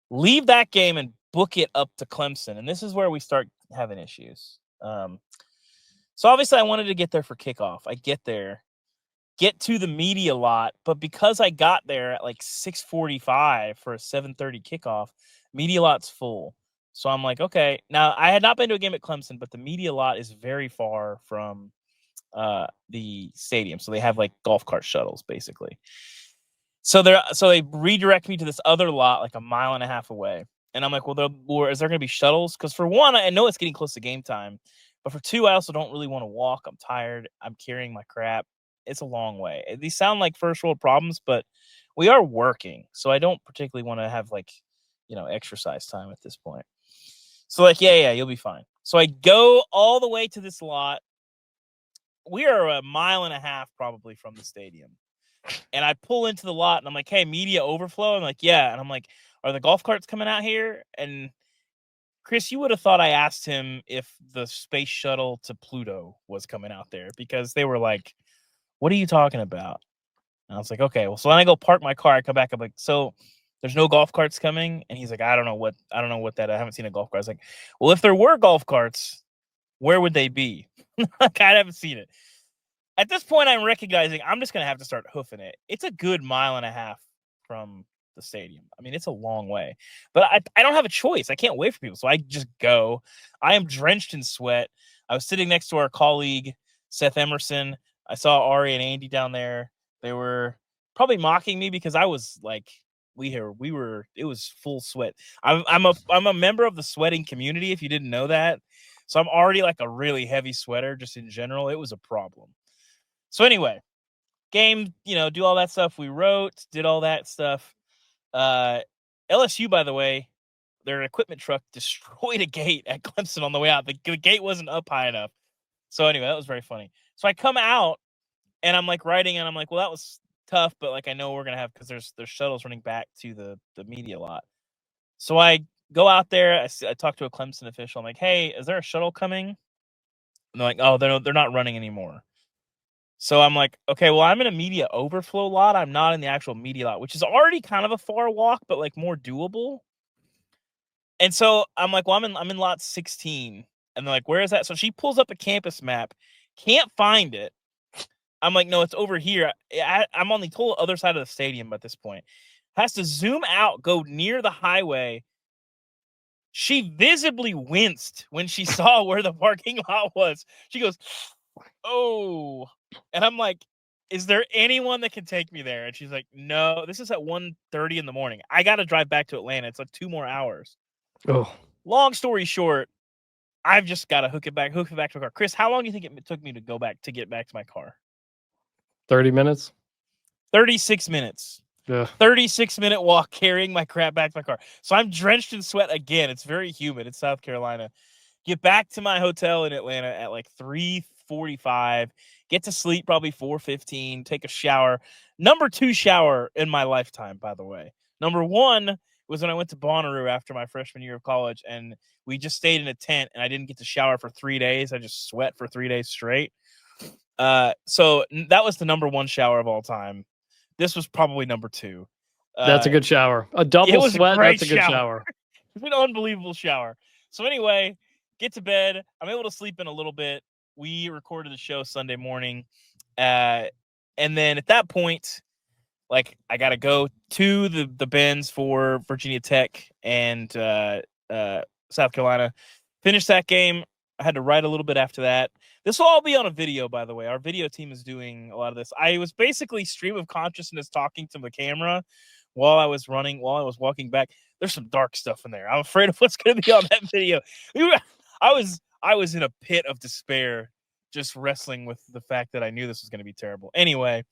leave that game and book it up to Clemson. And this is where we start having issues. So obviously I wanted to get there for kickoff. I get there, get to the media lot, but because I got there at 6:45 for a 7:30 kickoff, media lot's full. So I'm like, okay. Now, I had not been to a game at Clemson, but the media lot is very far from the stadium. So they have golf cart shuttles, basically. So they redirect me to this other lot a mile and a half away. And I'm like, well, is there going to be shuttles? Because for one, I know it's getting close to game time. But for two, I also don't really want to walk. I'm tired. I'm carrying my crap. It's a long way. These sound like first world problems, but we are working. So I don't particularly want to have exercise time at this point. So yeah, you'll be fine. So I go all the way to this lot. We are a mile and a half probably from the stadium. And I pull into the lot and I'm like, hey, media overflow. I'm like, yeah. And I'm like, are the golf carts coming out here? And Chris, you would have thought I asked him if the space shuttle to Pluto was coming out there because they were like, what are you talking about? And I was like, okay. Well, so then I go park my car. I come back. I'm like, so there's no golf carts coming? And he's like, I don't know what that, I haven't seen a golf cart. I was like, well, if there were golf carts, where would they be? I haven't seen it. At this point, I'm recognizing I'm just going to have to start hoofing it. It's a good 1.5 miles from the stadium. I mean, it's a long way. But I don't have a choice. I can't wait for people. So I just go. I am drenched in sweat. I was sitting next to our colleague, Seth Emerson. I saw Ari and Andy down there. They were probably mocking me because I was like, it was full sweat. I'm a member of the sweating community, if you didn't know that. So I'm already like a really heavy sweater just in general. It was a problem. So anyway, game, do all that stuff. We wrote, did all that stuff. LSU, by the way, their equipment truck destroyed a gate at Clemson on the way out. The gate wasn't up high enough. So anyway, that was very funny. So I come out and I'm like writing and I'm like, well, that was tough, but like I know we're gonna have because there's shuttles running back to the media lot. So I go out there. I talk to a Clemson official. I'm like, hey, is there a shuttle coming? And they're like, oh, they're not running anymore. So I'm like, okay, well, I'm in a media overflow lot. I'm not in the actual media lot, which is already kind of a far walk, but like more doable. And so I'm like, well, I'm in lot 16. And they're like, where is that? So she pulls up a campus map, can't find it. I'm like, no, it's over here. I'm on the total other side of the stadium at this point. Has to zoom out, go near the highway. She visibly winced when she saw where the parking lot was. She goes, oh. And I'm like, is there anyone that can take me there? And she's like, no, this is at 1:30 in the morning. I got to drive back to Atlanta. It's like 2 more hours. Oh, long story short, I've just got to hook it back to my car. Chris, how long do you think it took me to get back to my car? 30 minutes? 36 minutes. Yeah. 36-minute walk carrying my crap back to my car. So I'm drenched in sweat again. It's very humid in South Carolina. Get back to my hotel in Atlanta at like 3:45. Get to sleep probably 4:15. Take a shower. Number 2 shower in my lifetime, by the way. Number 1 was when I went to Bonnaroo after my freshman year of college, and we just stayed in a tent, and I didn't get to shower for 3 days. I just sweat for 3 days straight. So that was the number 1 shower of all time. This was probably number 2. That's a good shower. A double sweat, that's a good shower. It's an unbelievable shower. So anyway, get to bed. I'm able to sleep in a little bit. We recorded the show Sunday morning. And then at that point, like I got to go to the Benz for Virginia Tech and South Carolina. Finish that game. I had to write a little bit after that. This will all be on a video, by the way. Our video team is doing a lot of this. I was basically stream of consciousness talking to the camera while I was walking back. There's some dark stuff in there. I'm afraid of what's going to be on that video. I was in a pit of despair just wrestling with the fact that I knew this was going to be terrible. Anyway,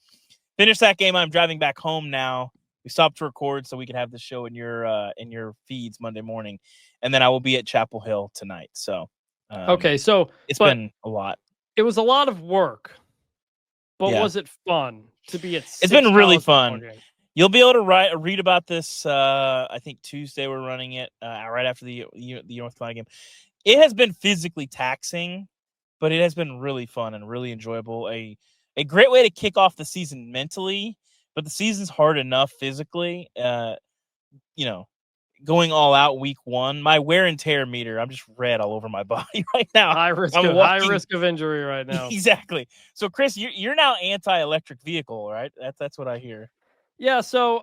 finish that game. I'm driving back home now. We stopped to record so we could have the show in your feeds Monday morning. And then I will be at Chapel Hill tonight. So okay, so it's been a lot. It was a lot of work, but was it fun to be at? It's been really fun. You'll be able to read about this. I think Tuesday we're running it right after the North Carolina game. It has been physically taxing, but it has been really fun and really enjoyable. A great way to kick off the season mentally, but the season's hard enough physically. Going all out week 1, my wear and tear meter, I'm just red all over my body right now. High risk of injury right now. Exactly. So Chris, you're now anti-electric vehicle, right? That's what I hear. Yeah. So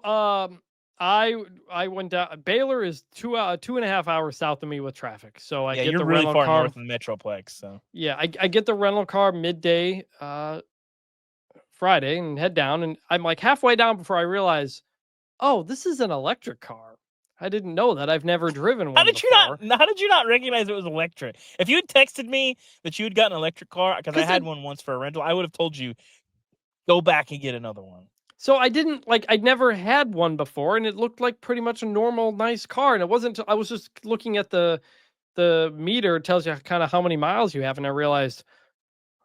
I went down. Baylor is 2.5 hours south of me with traffic. So I get you're the really rental far car north of the Metroplex. So yeah, I get the rental car midday Friday and head down, and I'm like halfway down before I realize, oh, this is an electric car. I didn't know that. I've never driven one. How did you not recognize it was electric? If you had texted me that you had gotten an electric car, because I had one once for a rental, I would have told you, go back and get another one. So I didn't I'd never had one before, and it looked like pretty much a normal, nice car. And it wasn't. I was just looking at the meter. It tells you kind of how many miles you have, and I realized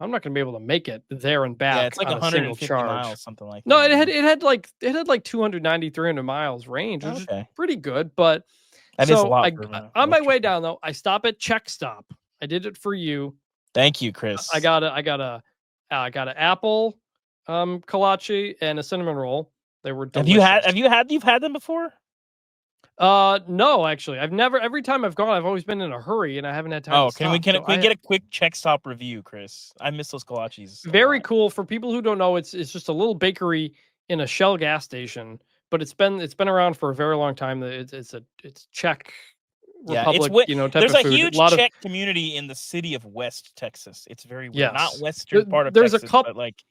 I'm not going to be able to make it there and back. Yeah, it's like 150 miles, something like that. No, it had like 290, 300 miles range, which is pretty good. But that is a lot. On my way down though, I stop at Check Stop. I did it for you. Thank you, Chris. I got an apple kolache and a cinnamon roll. They were delicious. You've had them before? No, actually, I've never. Every time I've gone, I've always been in a hurry, and I haven't had time. Oh, to stop. can we get a quick check stop review, Chris? I miss those kolaches. Very cool. For people who don't know, it's just a little bakery in a Shell gas station, but it's been around for a very long time. It's Czech Republic, type there's of a food. huge Czech community in the city of West Texas. It's very weird. Not western part of Texas, but like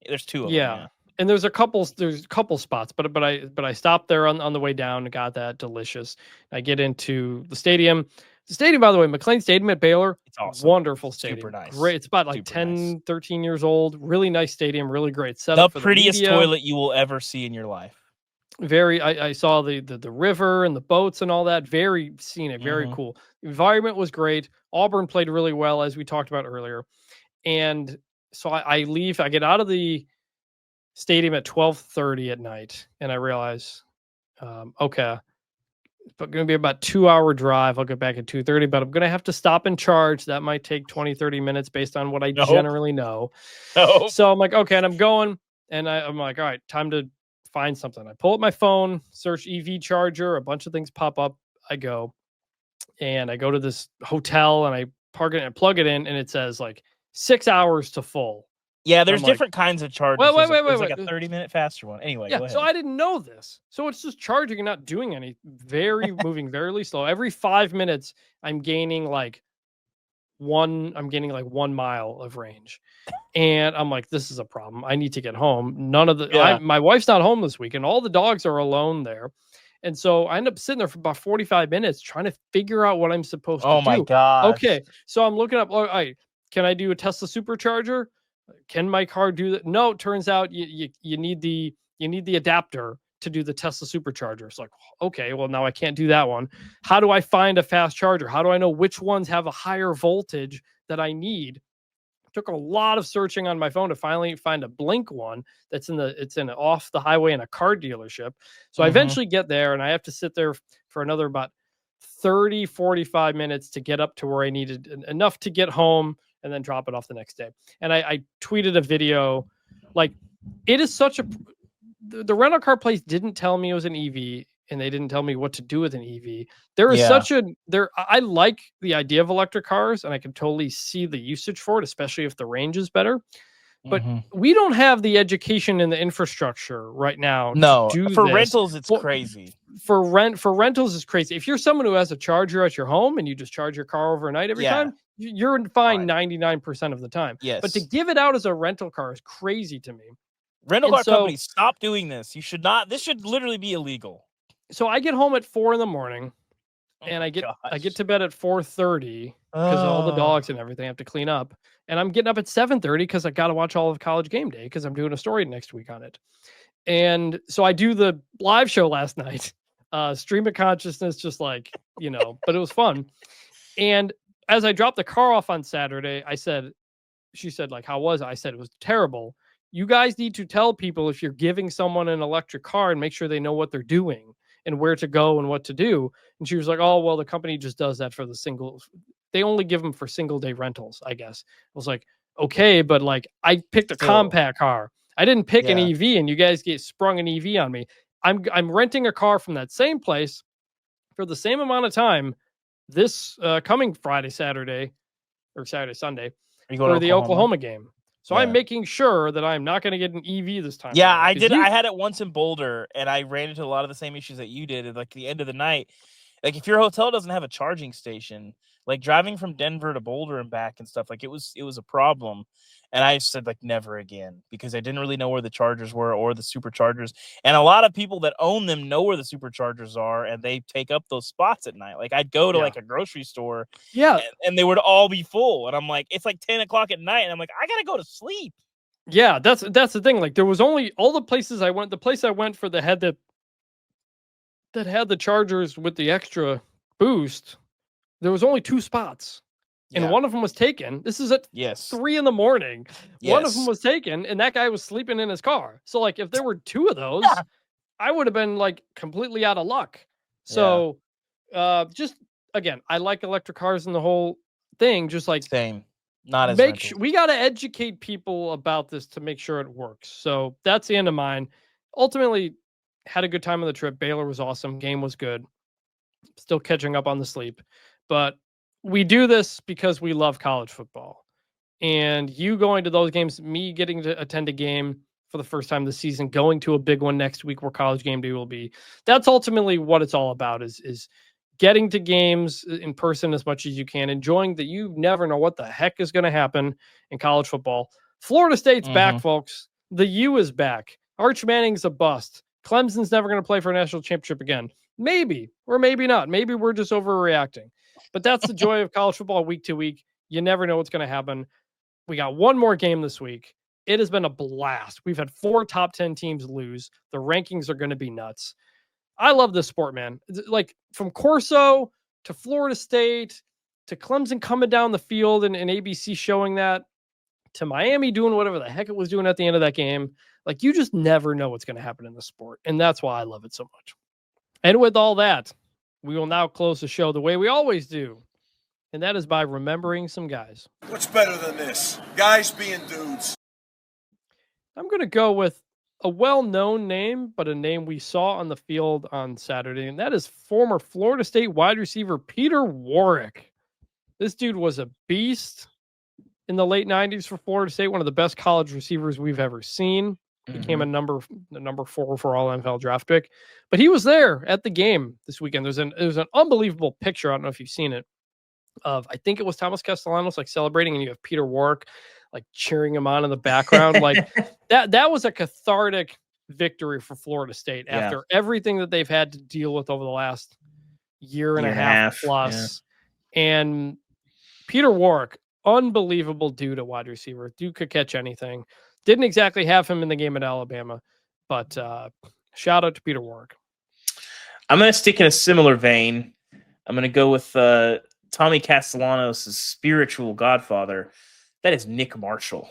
there's two of them. Yeah. And there's a couple spots, but I stopped there on the way down and got that delicious. I get into the stadium. The stadium, by the way, McLean Stadium at Baylor, it's awesome. Wonderful stadium. Super nice. Great. It's about like 13 years old. Really nice stadium, really great setup. The prettiest toilet you will ever see in your life. I saw the river and the boats and all that. Very scenic, very cool. The environment was great. Auburn played really well, as we talked about earlier. And so I leave. I get out of the stadium at 12:30 at night, and I realize, okay, it's going to be about a 2-hour drive. I'll get back at 2:30, but I'm going to have to stop and charge. That might take 20-30 minutes based on what I generally know. So I'm like, okay, and I'm going, and I'm like, all right, time to find something. I pull up my phone, search EV charger, a bunch of things pop up. I go, and I go to this hotel, and I park it and plug it in, and it says like 6 hours to full. Yeah, there's different kinds of chargers. Wait, there's like a 30-minute faster one. Anyway, go ahead. So I didn't know this. So it's just charging and not doing any. Moving very slow. Every 5 minutes, I'm gaining like 1 mile of range. And I'm like, this is a problem. I need to get home. My wife's not home this week, and all the dogs are alone there. And so I end up sitting there for about 45 minutes trying to figure out what I'm supposed to do. Oh my god. Okay. So I'm looking up, all right, can I do a Tesla supercharger? Can my car do that? No, it turns out you need the adapter to do the Tesla supercharger. It's like, okay, well, now I can't do that one. How do I find a fast charger? How do I know which ones have a higher voltage that I need? Took a lot of searching on my phone to finally find a Blink one that's in off the highway in a car dealership. So I eventually get there, and I have to sit there for another about 45 minutes to get up to where I needed enough to get home and then drop it off the next day. And I tweeted a video. Like, it is such the rental car place didn't tell me it was an EV, and they didn't tell me what to do with an EV. I like the idea of electric cars, and I can totally see the usage for it, especially if the range is better. But we don't have the education and the infrastructure right now. No, for rentals, it's crazy. For rentals, it's crazy. If you're someone who has a charger at your home and you just charge your car overnight every time, you're fine 99% of the time. Yes. But to give it out as a rental car is crazy to me. Rental car companies, stop doing this. You should not. This should literally be illegal. So I get home at 4 a.m. and I get to bed at 4:30 because all the dogs and everything I have to clean up. And I'm getting up at 7:30 because I got to watch all of College Game Day because I'm doing a story next week on it. And so I do the live show last night, stream of consciousness, just like, but it was fun. And as I dropped the car off on Saturday, she said, like, how was it? I said, it was terrible. You guys need to tell people if you're giving someone an electric car and make sure they know what they're doing and where to go and what to do. And she was like, oh, well, the company just does that for they only give them for single day rentals, I guess. I was like, okay, but like I picked a compact car. I didn't pick an EV, and you guys sprung an EV on me. I'm renting a car from that same place for the same amount of time this coming Sunday for the Oklahoma game. So I'm making sure that I'm not going to get an EV this time. Yeah, I did. I had it once in Boulder, and I ran into a lot of the same issues that you did. At like the end of the night, like if your hotel doesn't have a charging station, like driving from Denver to Boulder and back and stuff, like it was a problem. And I said, like, never again, because I didn't really know where the chargers were or the superchargers. And a lot of people that own them know where the superchargers are, and they take up those spots at night. Like I'd go to like a grocery store, and they would all be full. And I'm like, it's like 10 o'clock at night, and I'm like, I gotta go to sleep. Yeah, that's the thing. Like there was only all the places I went. The place I went for that had the chargers with the extra boost. There was only 2 spots. And one of them was taken. This is at 3 a.m. One of them was taken, and that guy was sleeping in his car. So, like, if there were 2 of those, I would have been like completely out of luck. So, just again, I like electric cars and the whole thing. Just like same, not as we got to educate people about this to make sure it works. So that's the end of mine. Ultimately, had a good time on the trip. Baylor was awesome. Game was good. Still catching up on the sleep. But we do this because we love college football. And you going to those games, me getting to attend a game for the first time this season, going to a big one next week where College Game Day will be. That's ultimately what it's all about is getting to games in person as much as you can, enjoying that you never know what the heck is going to happen in college football. Florida State's back, folks. The U is back. Arch Manning's a bust. Clemson's never going to play for a national championship again. Maybe, or maybe not. Maybe we're just overreacting. But that's the joy of college football week to week. You never know what's going to happen. We got one more game this week. It has been a blast. We've had 4 top 10 teams lose. The rankings are going to be nuts. I love this sport, man. Like from Corso to Florida State to Clemson coming down the field and ABC showing that to Miami doing whatever the heck it was doing at the end of that game. Like you just never know what's going to happen in the sport. And that's why I love it so much. And with all that, we will now close the show the way we always do. And that is by remembering some guys. What's better than this? Guys being dudes. I'm going to go with a well-known name, but a name we saw on the field on Saturday, and that is former Florida State wide receiver Peter Warrick. This dude was a beast in the late 90s for Florida State, one of the best college receivers we've ever seen. Became the number 4 for all NFL draft pick. But he was there at the game this weekend. There's an unbelievable picture. I don't know if you've seen it. Of I think it was Thomas Castellanos like celebrating, and you have Peter Warrick like cheering him on in the background. Like that was a cathartic victory for Florida State after everything that they've had to deal with over the last year and a half plus. Yeah. And Peter Warrick, unbelievable dude at wide receiver. Dude could catch anything. Didn't exactly have him in the game at Alabama, but shout out to Peter Warrick. I'm going to stick in a similar vein. I'm going to go with Tommy Castellanos' spiritual godfather. That is Nick Marshall,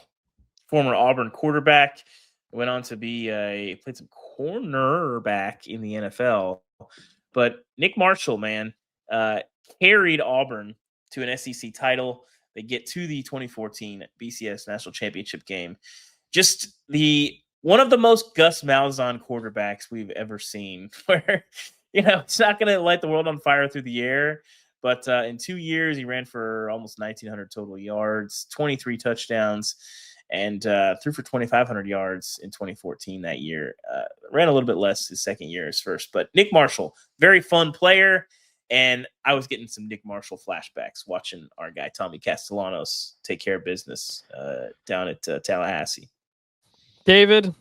former Auburn quarterback. Went on to be played some cornerback in the NFL. But Nick Marshall, man, carried Auburn to an SEC title. They get to the 2014 BCS National Championship game. Just one of the most Gus Malzahn quarterbacks we've ever seen, where, it's not going to light the world on fire through the air. But in 2 years, he ran for almost 1,900 total yards, 23 touchdowns, and threw for 2,500 yards in 2014 that year. Ran a little bit less his second year as first. But Nick Marshall, very fun player. And I was getting some Nick Marshall flashbacks watching our guy Tommy Castellanos take care of business down at Tallahassee. David,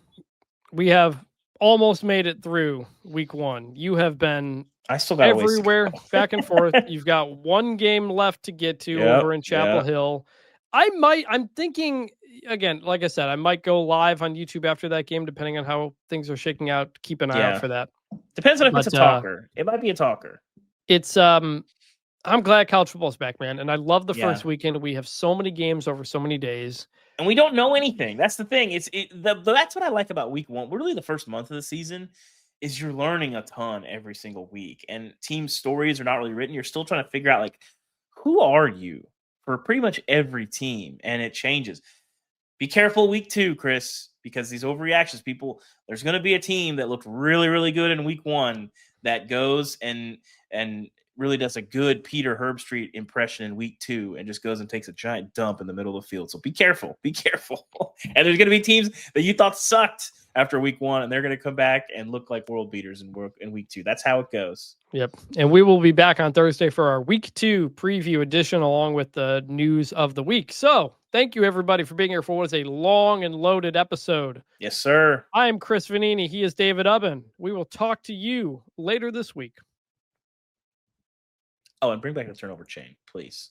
we have almost made it through week 1. You have been everywhere, back and forth. You've got one game left to get to over in Chapel Hill. I'm thinking, again, like I said, I might go live on YouTube after that game, depending on how things are shaking out. Keep an eye out for that. Depends on if it's a talker. It might be a talker. It's I'm glad college football's back, man. And I love the first weekend. We have so many games over so many days. And we don't know anything. That's the thing. That's what I like about week 1. Really, the first month of the season is you're learning a ton every single week. And team stories are not really written. You're still trying to figure out, like, who are you for pretty much every team? And it changes. Be careful week 2, Chris, because these overreactions, there's going to be a team that looked really, really good in week 1 that goes and really does a good Peter Herbstreit impression in week 2 and just goes and takes a giant dump in the middle of the field. So be careful. Be careful. And there's going to be teams that you thought sucked after week 1, and they're going to come back and look like world beaters in week 2. That's how it goes. Yep. And we will be back on Thursday for our week 2 preview edition, along with the news of the week. So thank you, everybody, for being here for what is a long and loaded episode. Yes, sir. I am Chris Vannini. He is David Ubben. We will talk to you later this week. Oh, and bring back the turnover chain, please.